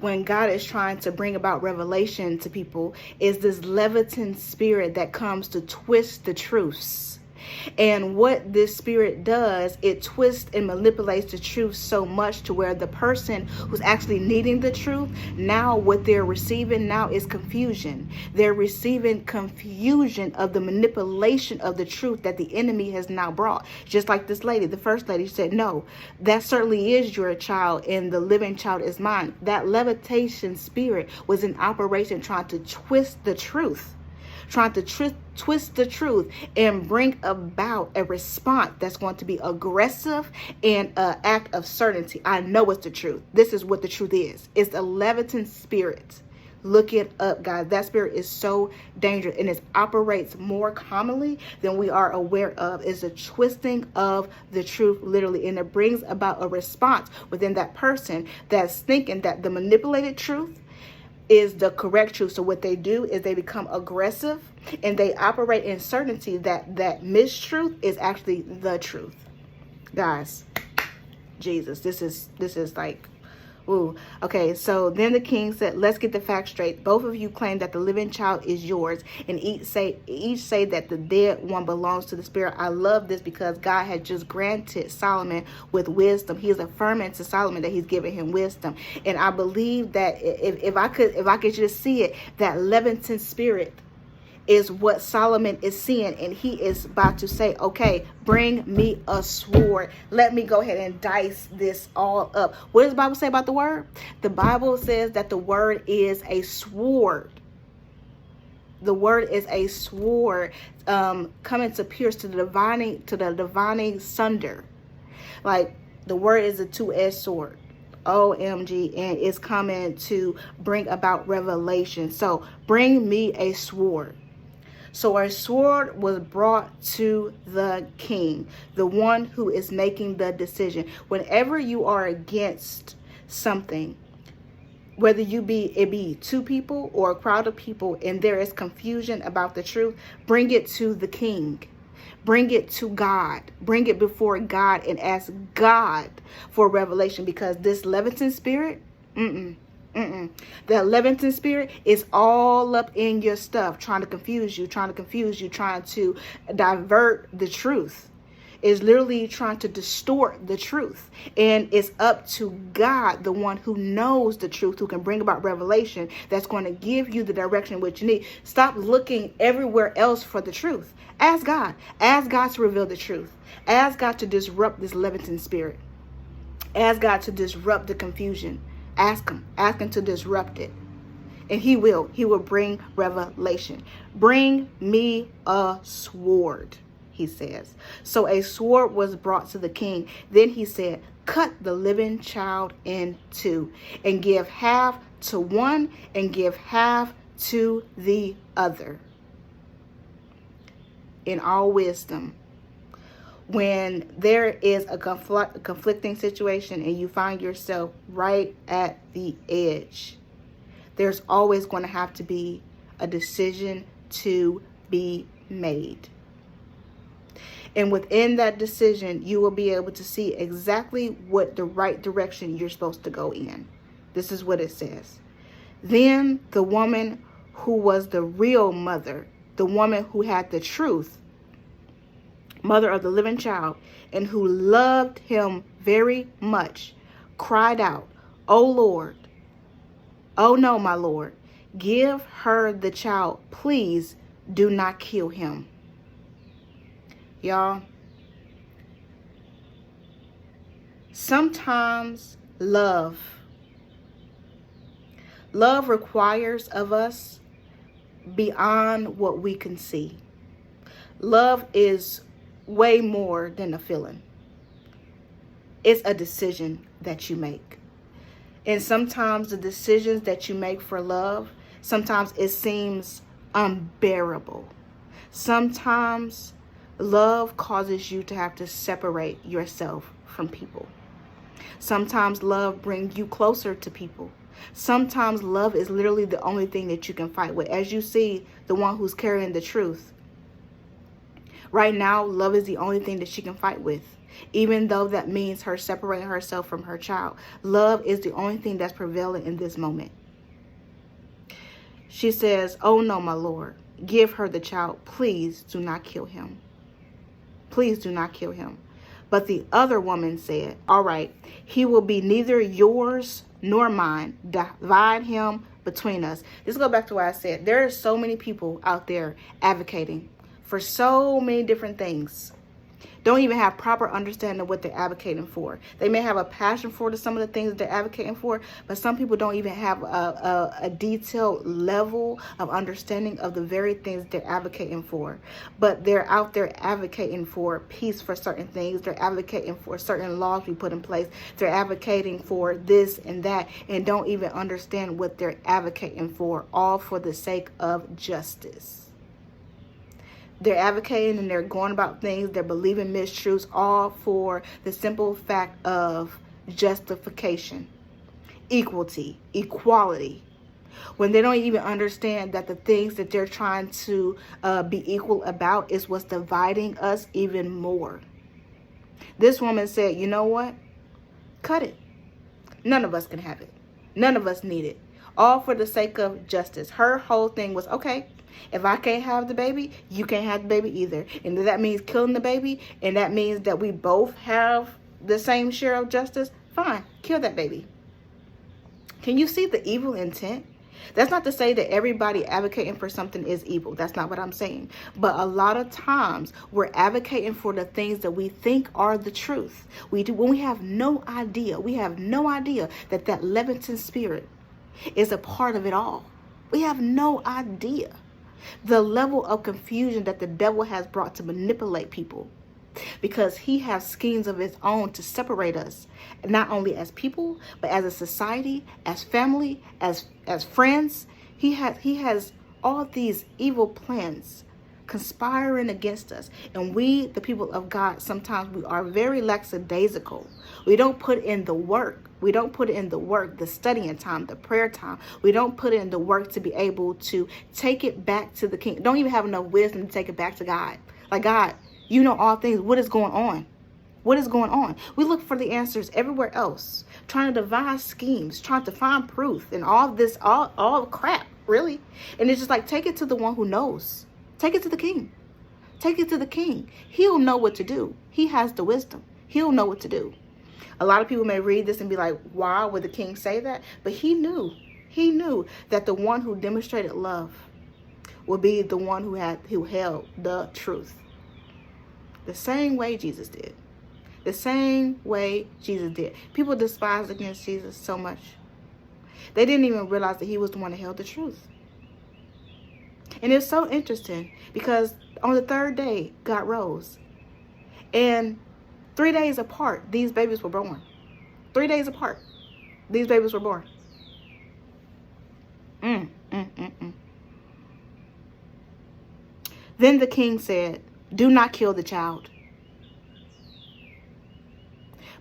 bring about revelation to people, is this Leviathan spirit that comes to twist the truths. And what this spirit does, it twists and manipulates the truth so much to where the person who's actually needing the truth, now what they're receiving now is confusion. They're receiving confusion of the manipulation of the truth that the enemy has now brought. Just like this lady, the first lady said, no, that certainly is your child and the living child is mine. That levitation spirit was in operation trying to twist the truth. Trying to twist the truth and bring about a response that's going to be aggressive and an act of certainty. I know it's the truth. This is what the truth is. It's the Leviathan spirit. Look it up, guys. That spirit is so dangerous, and it operates more commonly than we are aware of. It's a twisting of the truth, literally, and it brings about a response within that person that's thinking that the manipulated truth is the correct truth. So what they do is they become aggressive and they operate in certainty that mistruth is actually the truth. Guys, Jesus, this is like, ooh. Okay, so then the king said, let's get the facts straight. Both of you claim that the living child is yours, and each say that the dead one belongs to the spirit. I love this because God had just granted Solomon with wisdom. He is affirming to Solomon that he's giving him wisdom. And I believe that if I could just see it, that Leviathan spirit is what Solomon is seeing, and he is about to say, okay, bring me a sword. Let me go ahead and dice this all up. What does the Bible say about the word? The Bible says that the word is a sword. The word is a sword coming to pierce to the divining sunder. Like, the word is a two-edged sword. OMG, and it's coming to bring about revelation. So bring me a sword. So a sword was brought to the king, the one who is making the decision. Whenever you are against something, Whether it be two people or a crowd of people, and there is confusion about the truth, bring it to the King. Bring it to God. Bring it before God and ask God for revelation, because this Leviathan spirit, the Leviathan spirit is all up in your stuff, trying to confuse you, trying to divert the truth. Is literally trying to distort the truth. And it's up to God, the one who knows the truth, who can bring about revelation that's going to give you the direction which you need. Stop looking everywhere else for the truth. Ask God. Ask God to reveal the truth. Ask God to disrupt this Leviathan spirit. Ask God to disrupt the confusion. Ask him. Ask him to disrupt it. And he will. He will bring revelation. Bring me a sword, he says. So a sword was brought to the king. Then he said, cut the living child in two, and give half to one and give half to the other. In all wisdom, when there is a conflicting situation and you find yourself right at the edge, there's always going to have to be a decision to be made. And within that decision, you will be able to see exactly what the right direction you're supposed to go in. This is what it says. Then the woman who was the real mother, the woman who had the truth, mother of the living child, and who loved him very much, cried out, "O Lord, oh no, my Lord, give her the child. Please do not kill him." Y'all, sometimes love requires of us beyond what we can see. Love is way more than a feeling. It's a decision that you make. And sometimes the decisions that you make for love, sometimes it seems unbearable. Sometimes love causes you to have to separate yourself from people. Sometimes love brings you closer to people. Sometimes love is literally the only thing that you can fight with. As you see, the one who's carrying the truth. Right now, love is the only thing that she can fight with. Even though that means her separating herself from her child. Love is the only thing that's prevailing in this moment. She says, "Oh no, my Lord, give her the child. Please do not kill him. Please do not kill him." But the other woman said, "All right, he will be neither yours nor mine. Divide him between us." Let's go back to what I said. There are so many people out there advocating for so many different things. Don't even have proper understanding of what they're advocating for. They may have a passion for some of the things that they're advocating for, but some people don't even have a detailed level of understanding of the very things they're advocating for. But they're out there advocating for peace for certain things. They're advocating for certain laws we put in place. They're advocating for this and that, and don't even understand what they're advocating for, all for the sake of justice. They're advocating and they're going about things. They're believing mistruths, all for the simple fact of justification, equality, equality. When they don't even understand that the things that they're trying to be equal about is what's dividing us even more. This woman said, "You know what? Cut it. None of us can have it. None of us need it. All for the sake of justice." Her whole thing was, okay, if I can't have the baby, you can't have the baby either. And if that means killing the baby, and that means that we both have the same share of justice, fine, kill that baby. Can you see the evil intent? That's not to say that everybody advocating for something is evil. That's not what I'm saying. But a lot of times we're advocating for the things that we think are the truth. We do when we have no idea. We have no idea that that Leviathan spirit is a part of it all. We have no idea the level of confusion that the devil has brought to manipulate people, because he has schemes of his own to separate us, not only as people, but as a society, as family, as friends. He has all these evil plans conspiring against us. And we, the people of God, sometimes we are very lackadaisical. We don't put in the work We don't put in the work, the studying time, the prayer time. We don't put in the work to be able to take it back to the king. Don't even have enough wisdom to take it back to God. Like, God, you know all things. What is going on? What is going on? We look for the answers everywhere else, trying to devise schemes, trying to find proof and all this, all crap, really. And it's just like, take it to the one who knows. Take it to the king. Take it to the king. He'll know what to do. He has the wisdom. He'll know what to do. A lot of people may read this and be like, why would the king say that? But he knew that the one who demonstrated love would be the one who held the truth. The same way Jesus did. The same way Jesus did. People despised against Jesus so much. They didn't even realize that he was the one that held the truth. And it's so interesting because on the third day, God rose. And 3 days apart, these babies were born. 3 days apart, these babies were born. Then the king said, do not kill the child,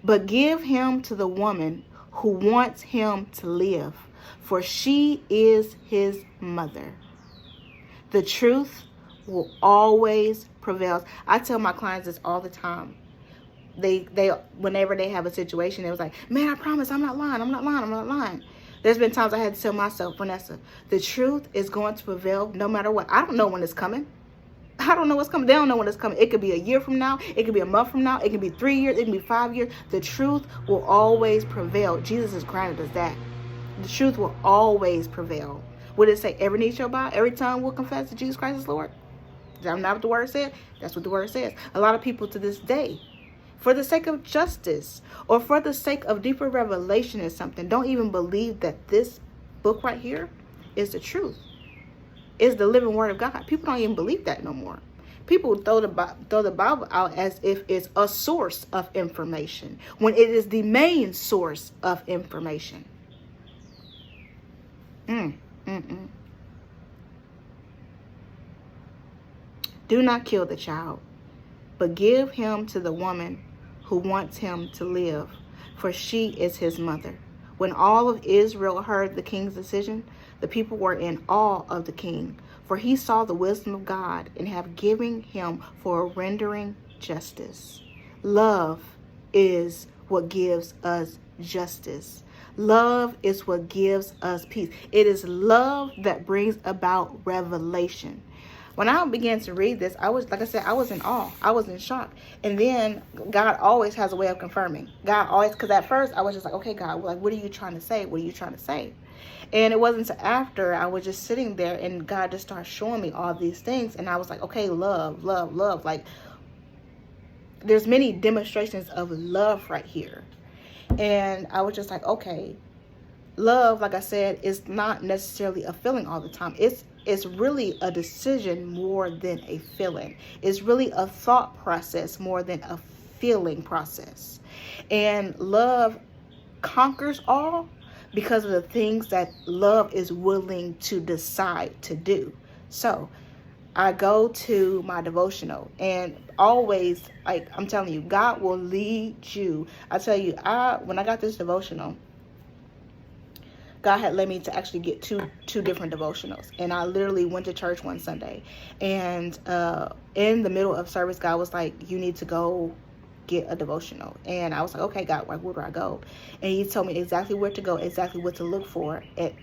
but give him to the woman who wants him to live, for she is his mother. The truth will always prevail. I tell my clients this all the time. They whenever they have a situation, it was like, man, I promise I'm not lying. There's been times I had to tell myself, Vanessa, the truth is going to prevail no matter what. I don't know when it's coming. I don't know what's coming. They don't know when it's coming. It could be a year from now. It could be a month from now. It could be 3 years. It could be 5 years. The truth will always prevail. Jesus has granted us that. The truth will always prevail. Would it say every knee shall bow? Every tongue will confess that Jesus Christ is Lord? Is that not what the word said? That's what the word says. A lot of people to this day, for the sake of justice or for the sake of deeper revelation or something, don't even believe that this book right here is the truth. Is the living word of God. People don't even believe that no more. People throw the Bible out as if it's a source of information when it is the main source of information. Do not kill the child, but give him to the woman who wants him to live, for she is his mother. When all of Israel heard the king's decision, the people were in awe of the king, for he saw the wisdom of God and have given him for rendering justice. Love is what gives us justice. Love is what gives us peace. It is love that brings about revelation. When I began to read this, I was, like I said, I was in awe. I was in shock. And then God always has a way of confirming. God always, because at first I was just like, okay, God, like, what are you trying to say? What are you trying to say? And it wasn't until after I was just sitting there and God just started showing me all these things. And I was like, okay, love. Like, there's many demonstrations of love right here. And I was just like, okay, love, like I said, is not necessarily a feeling all the time. It's really a decision more than a feeling. It's really a thought process more than a feeling process. And love conquers all because of the things that love is willing to decide to do. So I go to my devotional, and always, like I'm telling you, God will lead you. I tell you, when I got this devotional, God had led me to actually get two different devotionals. And I literally went to church one Sunday. And in the middle of service, God was like, you need to go get a devotional. And I was like, okay, God, like, where do I go? And he told me exactly where to go, exactly what to look for. And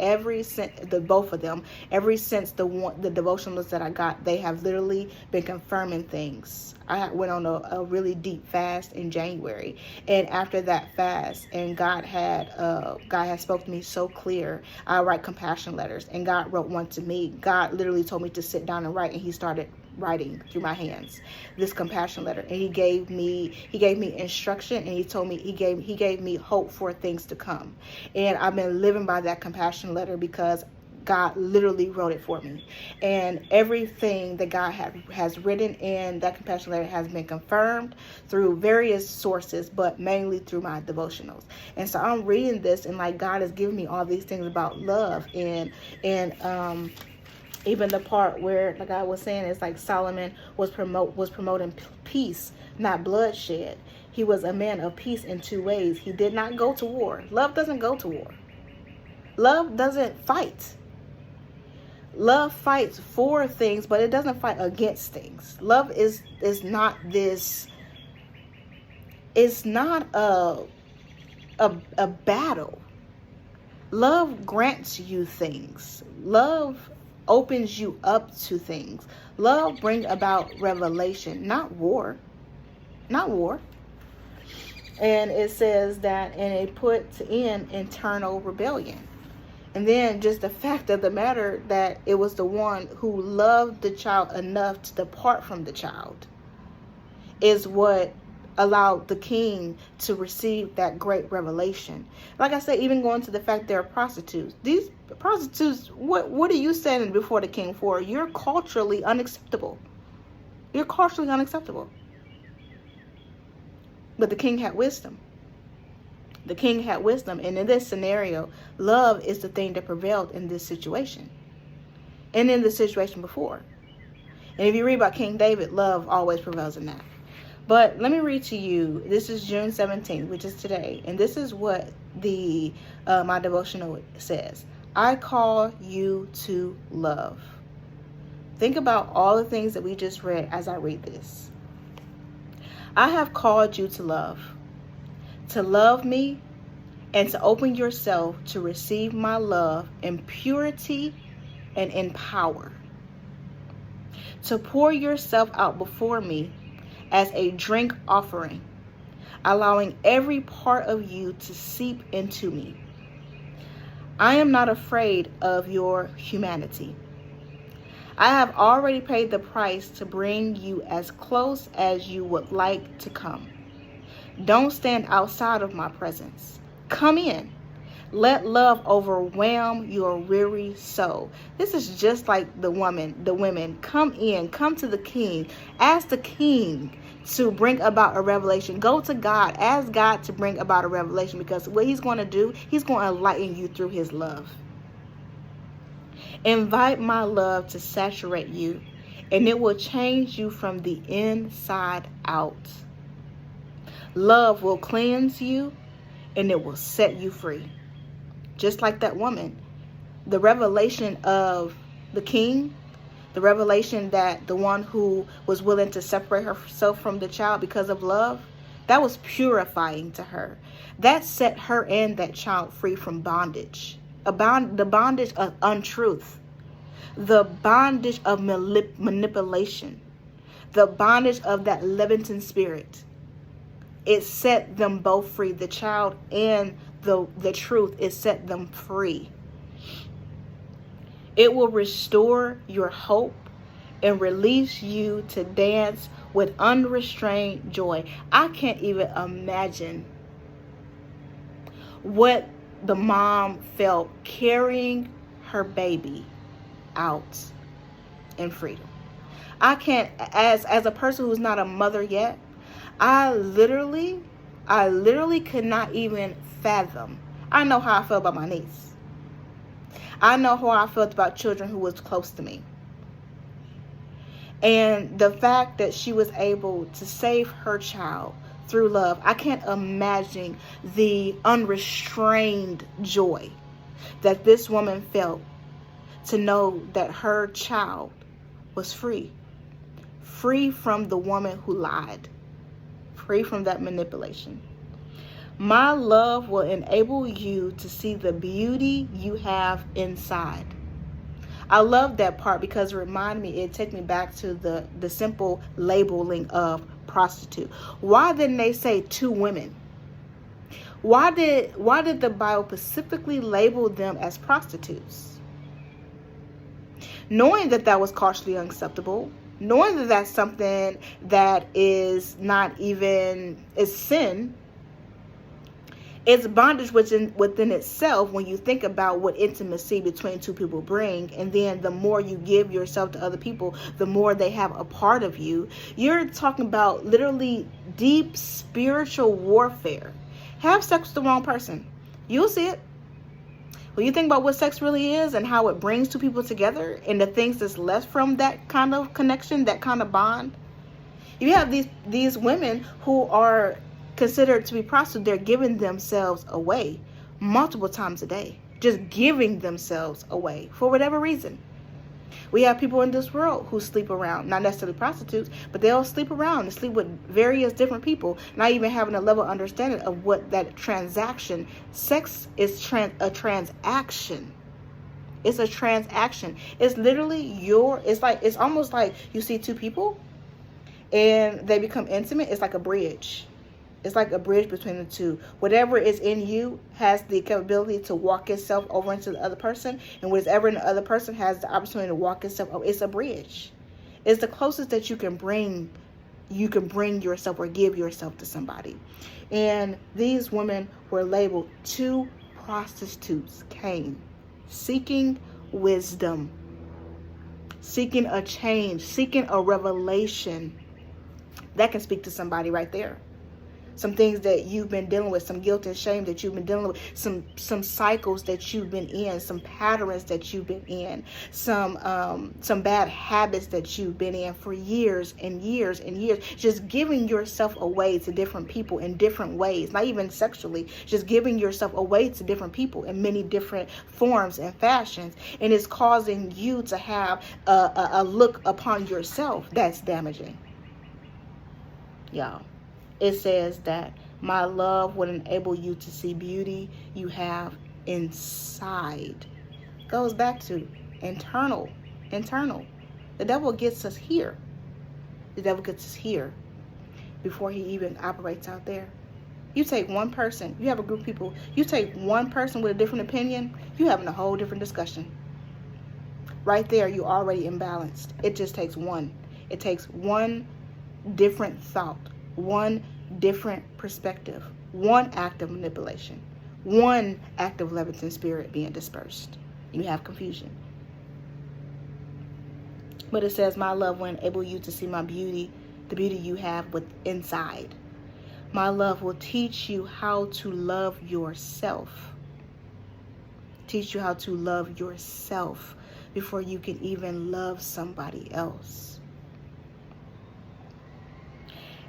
both of them, ever since the devotionals that I got, they have literally been confirming things. I went on a really deep fast in January, and after that fast, and God had spoke to me so clear. I write compassion letters, and God wrote one to me. God literally told me to sit down and write, and he started writing through my hands this compassion letter, and he gave me instruction, and he told me he gave me hope for things to come. And I've been living by that compassion letter because God literally wrote it for me. And everything that God has written in that compassion letter has been confirmed through various sources, but mainly through my devotionals. And so I'm reading this, and like, God has given me all these things about love, and even the part where, like I was saying, it's like Solomon was promoting peace, not bloodshed. He was a man of peace in two ways. He did not go to war. Love doesn't go to war. Love doesn't fight. Love fights for things, but it doesn't fight against things. Love is not this. It's not a battle. Love grants you things. Love opens you up to things. Love brings about revelation, not war. Not war. And it says that, and it put to end internal rebellion. And then just the fact of the matter that it was the one who loved the child enough to depart from the child is what allowed the king to receive that great revelation. Like I said, even going to the fact they're prostitutes. These prostitutes, what are you standing before the king for? You're culturally unacceptable. You're culturally unacceptable. But the king had wisdom. The king had wisdom. And in this scenario, love is the thing that prevailed in this situation. And in the situation before. And if you read about King David, love always prevails in that. But let me read to you. This is June 17th, which is today. And this is what the my devotional says. I call you to love. Think about all the things that we just read as I read this. I have called you to love me, and to open yourself to receive my love in purity and in power. To pour yourself out before me as a drink offering, allowing every part of you to seep into me. I am not afraid of your humanity. I have already paid the price to bring you as close as you would like to come. Don't stand outside of my presence. Come in. Let love overwhelm your weary soul. This is just like the women. Come in, come to the king. Ask the king to bring about a revelation. Go to God. Ask God to bring about a revelation, because what he's going to do, he's going to enlighten you through his love. Invite my love to saturate you, and it will change you from the inside out. Love will cleanse you, and it will set you free. Just like that woman, the revelation of the king, the revelation that the one who was willing to separate herself from the child because of love, that was purifying to her. That set her and that child free from bondage. The bondage of untruth, the bondage of manipulation, the bondage of that Leviathan Spirit. It set them both free. The child and the truth, it set them free. It will restore your hope and release you to dance with unrestrained joy. I can't even imagine what the mom felt carrying her baby out in freedom. I can't, as a person who's not a mother yet, I literally could not even fathom. I know how I felt about my niece. I know how I felt about children who was close to me. And the fact that she was able to save her child through love, I can't imagine the unrestrained joy that this woman felt to know that her child was free from the woman who lied, free from that manipulation. My love will enable you to see the beauty you have inside. I love that part because it took me back to the simple labeling of prostitute. Why didn't they say two women? Why did the Bible specifically label them as prostitutes? Knowing that was culturally unacceptable, knowing that that's something that is not even is sin. It's bondage within itself when you think about what intimacy between two people bring. And then the more you give yourself to other people, the more they have a part of you. You're talking about literally deep spiritual warfare. Have sex with the wrong person. You'll see it. When you think about what sex really is and how it brings two people together and the things that's left from that kind of connection, that kind of bond. You have these women who are considered to be prostitutes, they're giving themselves away multiple times a day. Just giving themselves away for whatever reason. We have people in this world who sleep around, not necessarily prostitutes, but they'll sleep around and sleep with various different people, not even having a level of understanding of what that transaction, sex is a transaction. It's a transaction. It's literally it's almost like you see two people and they become intimate. It's like a bridge. It's like a bridge between the two. Whatever is in you has the capability to walk itself over into the other person, and whatever in the other person has the opportunity to walk itself over. It's a bridge. It's the closest that you can bring yourself or give yourself to somebody. And these women were labeled, 2 prostitutes came seeking wisdom, seeking a change, seeking a revelation. That can speak to somebody right there. Some things that you've been dealing with, some guilt and shame that you've been dealing with, some cycles that you've been in, some patterns that you've been in, some bad habits that you've been in for years and years and years. Just giving yourself away to different people in different ways, not even sexually, just giving yourself away to different people in many different forms and fashions. And it's causing you to have a look upon yourself that's damaging. Y'all. It says that my love would enable you to see beauty you have inside. Goes back to internal. The devil gets us here. The devil gets us here before he even operates out there. You take one person, you have a group of people, you take one person with a different opinion, you're having a whole different discussion. Right there, you're already imbalanced. It just takes one. It takes one different thought, one different perspective, one act of manipulation, one act of Leviathan Spirit being dispersed. You have confusion. But it says, my love will enable you to see my beauty, the beauty you have inside. My love will teach you how to love yourself. Teach you how to love yourself before you can even love somebody else.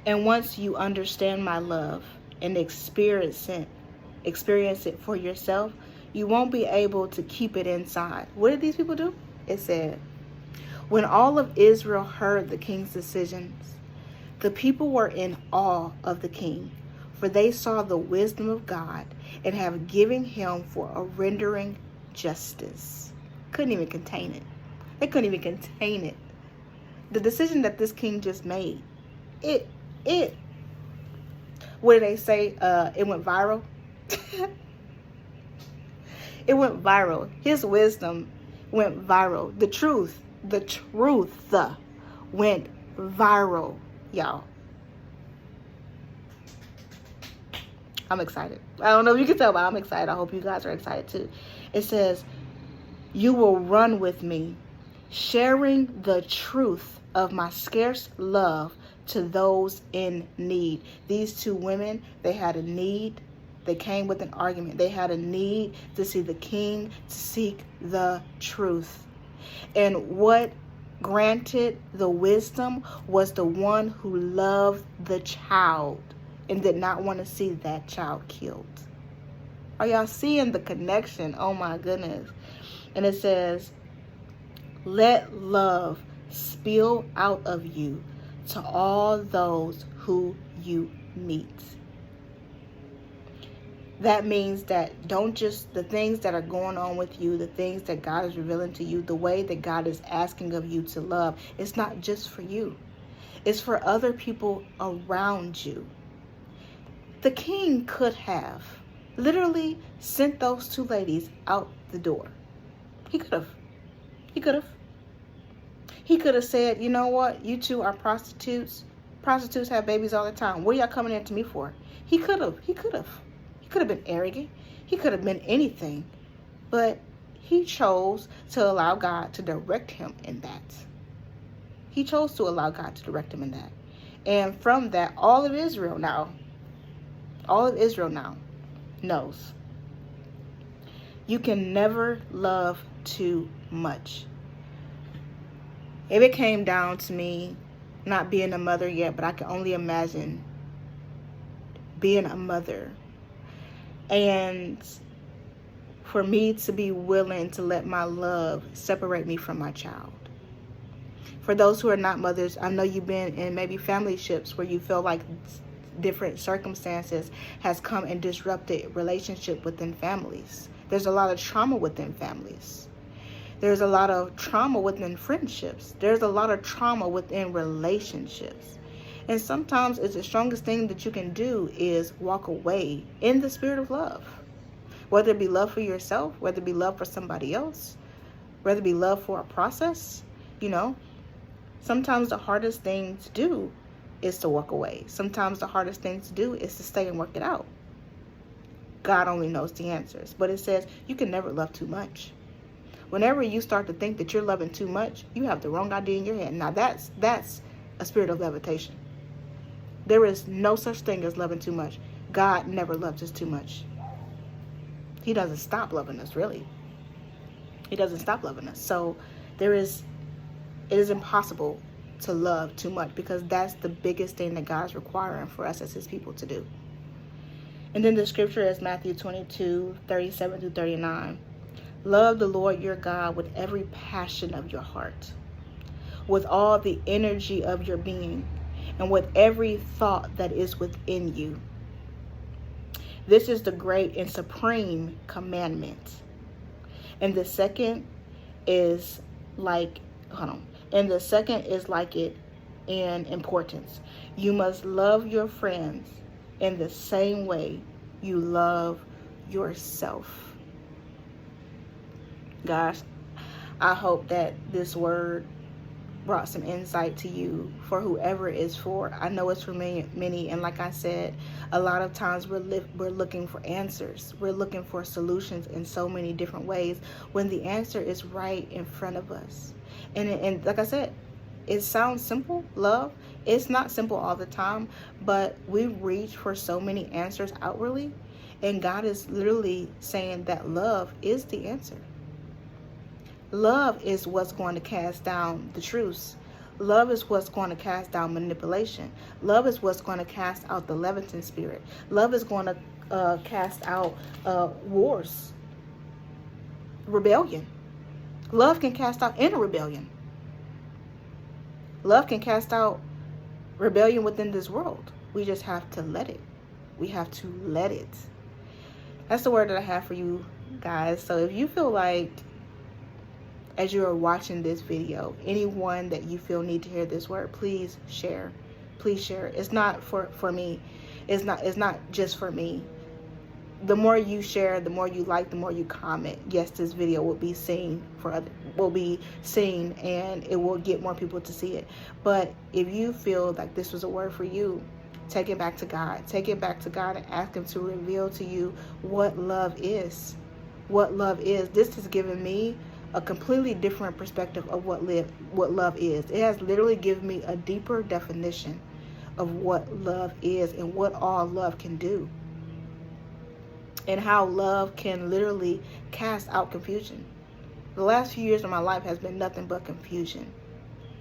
And once you understand my love and experience it for yourself, you won't be able to keep it inside. What did these people do? It said, when all of Israel heard the king's decisions, the people were in awe of the king, for they saw the wisdom of God and have given him for a rendering justice. Couldn't even contain it. They couldn't even contain it. The decision that this king just made, what did they say? It went viral. It went viral. His wisdom went viral. The truth went viral, y'all. I'm excited. I don't know if you can tell, but I'm excited. I hope you guys are excited too. It says, you will run with me, sharing the truth of my scarce love to those in need. These 2 women, they had a need. They came with an argument. They had a need to see the king, to seek the truth. And what granted the wisdom was the one who loved the child and did not want to see that child killed. Are y'all seeing the connection? Oh my goodness. And it says, let love spill out of you to all those who you meet. That means that don't just, the things that are going on with you, the things that God is revealing to you, the way that God is asking of you to love, it's not just for you. It's for other people around you. The king could have literally sent those 2 ladies out the door. He could have. He could have said, you know what? You 2 are prostitutes. Prostitutes have babies all the time. What are y'all coming in to me for? He could have. He could have been arrogant. He could have been anything. But he chose to allow God to direct him in that. He chose to allow God to direct him in that. And from that, all of Israel now knows you can never love too much. If it came down to me not being a mother yet, but I can only imagine being a mother, and for me to be willing to let my love separate me from my child. For those who are not mothers, I know you've been in maybe family ships where you feel like different circumstances has come and disrupted relationship within families. There's a lot of trauma within families. There's a lot of trauma within friendships. There's a lot of trauma within relationships. And sometimes it's the strongest thing that you can do is walk away in the spirit of love. Whether it be love for yourself, whether it be love for somebody else, whether it be love for a process, sometimes the hardest thing to do is to walk away. Sometimes the hardest thing to do is to stay and work it out. God only knows the answers. But it says you can never love too much. Whenever you start to think that you're loving too much, you have the wrong idea in your head. Now that's a spirit of levitation. There is no such thing as loving too much. God never loved us too much. He doesn't stop loving us, really. He doesn't stop loving us. So it is impossible to love too much, because that's the biggest thing that God's requiring for us as his people to do. And then the scripture is Matthew 22:37-39. Love the Lord your God with every passion of your heart, with all the energy of your being, and with every thought that is within you. This is the great and supreme commandment. And the second is like it in importance. You must love your friends in the same way you love yourself. Gosh, I hope that this word brought some insight to you for whoever it's for. I know it's for many, and like I said, a lot of times we're looking for answers. We're looking for solutions in so many different ways when the answer is right in front of us. And like I said, it sounds simple, love. It's not simple all the time, but we reach for so many answers outwardly, and God is literally saying that love is the answer. Love is what's going to cast down the truths. Love is what's going to cast down manipulation. Love is what's going to cast out the Leviathan Spirit. Love is going to cast out wars, rebellion. Love can cast out inner rebellion. Love can cast out rebellion within this world. We just have to let it. We have to let it. That's the word that I have for you guys. So if you feel like, as you are watching this video, anyone that you feel need to hear this word, please share. Please share. It's not for me. It's not just for me. The more you share, the more you like, the more you comment, yes, this video will be seen and it will get more people to see it. But if you feel like this was a word for you, take it back to God. Take it back to God and ask him to reveal to you what love is. What love is. This has given me a completely different perspective of what love is. It has literally given me a deeper definition of what love is and what all love can do, and how love can literally cast out confusion. The last few years of my life has been nothing but confusion.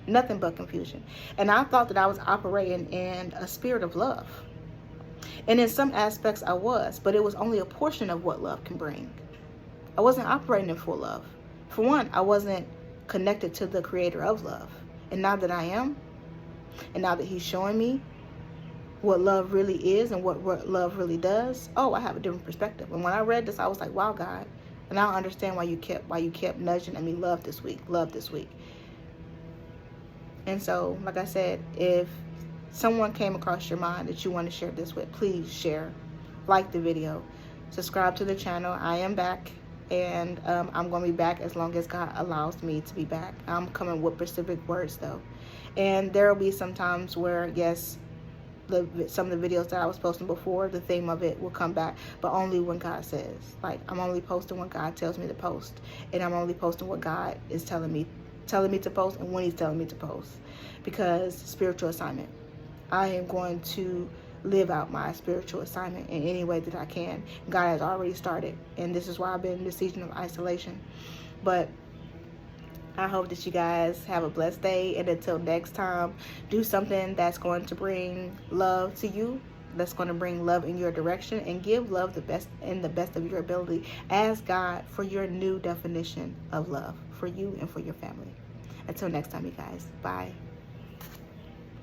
Nothing but confusion. And I thought that I was operating in a spirit of love. And in some aspects I was, but it was only a portion of what love can bring. I wasn't operating in full love. For one, I wasn't connected to the creator of love. And now that I am, and now that he's showing me what love really is and what love really does, I have a different perspective. And when I read this, I was like, wow, God. And I understand why you kept nudging at me, love this week. And so, like I said, if someone came across your mind that you want to share this with, please share, like the video, subscribe to the channel. I am back. And I'm going to be back as long as God allows me to be back. I'm coming with specific words, though. And there will be some times where, yes, some of the videos that I was posting before, the theme of it will come back, but only when God says. Like, I'm only posting when God tells me to post. And I'm only posting what God is telling me to post and when he's telling me to post. Because spiritual assignment. I am going to live out my spiritual assignment in any way that I can. God has already started, and this is why I've been in this season of isolation. But I hope that you guys have a blessed day, and until next time, do something that's going to bring love to you that's going to bring love in your direction, and give love the best in the best of your ability. Ask God for your new definition of love for you and for your family. Until next time, you guys. Bye.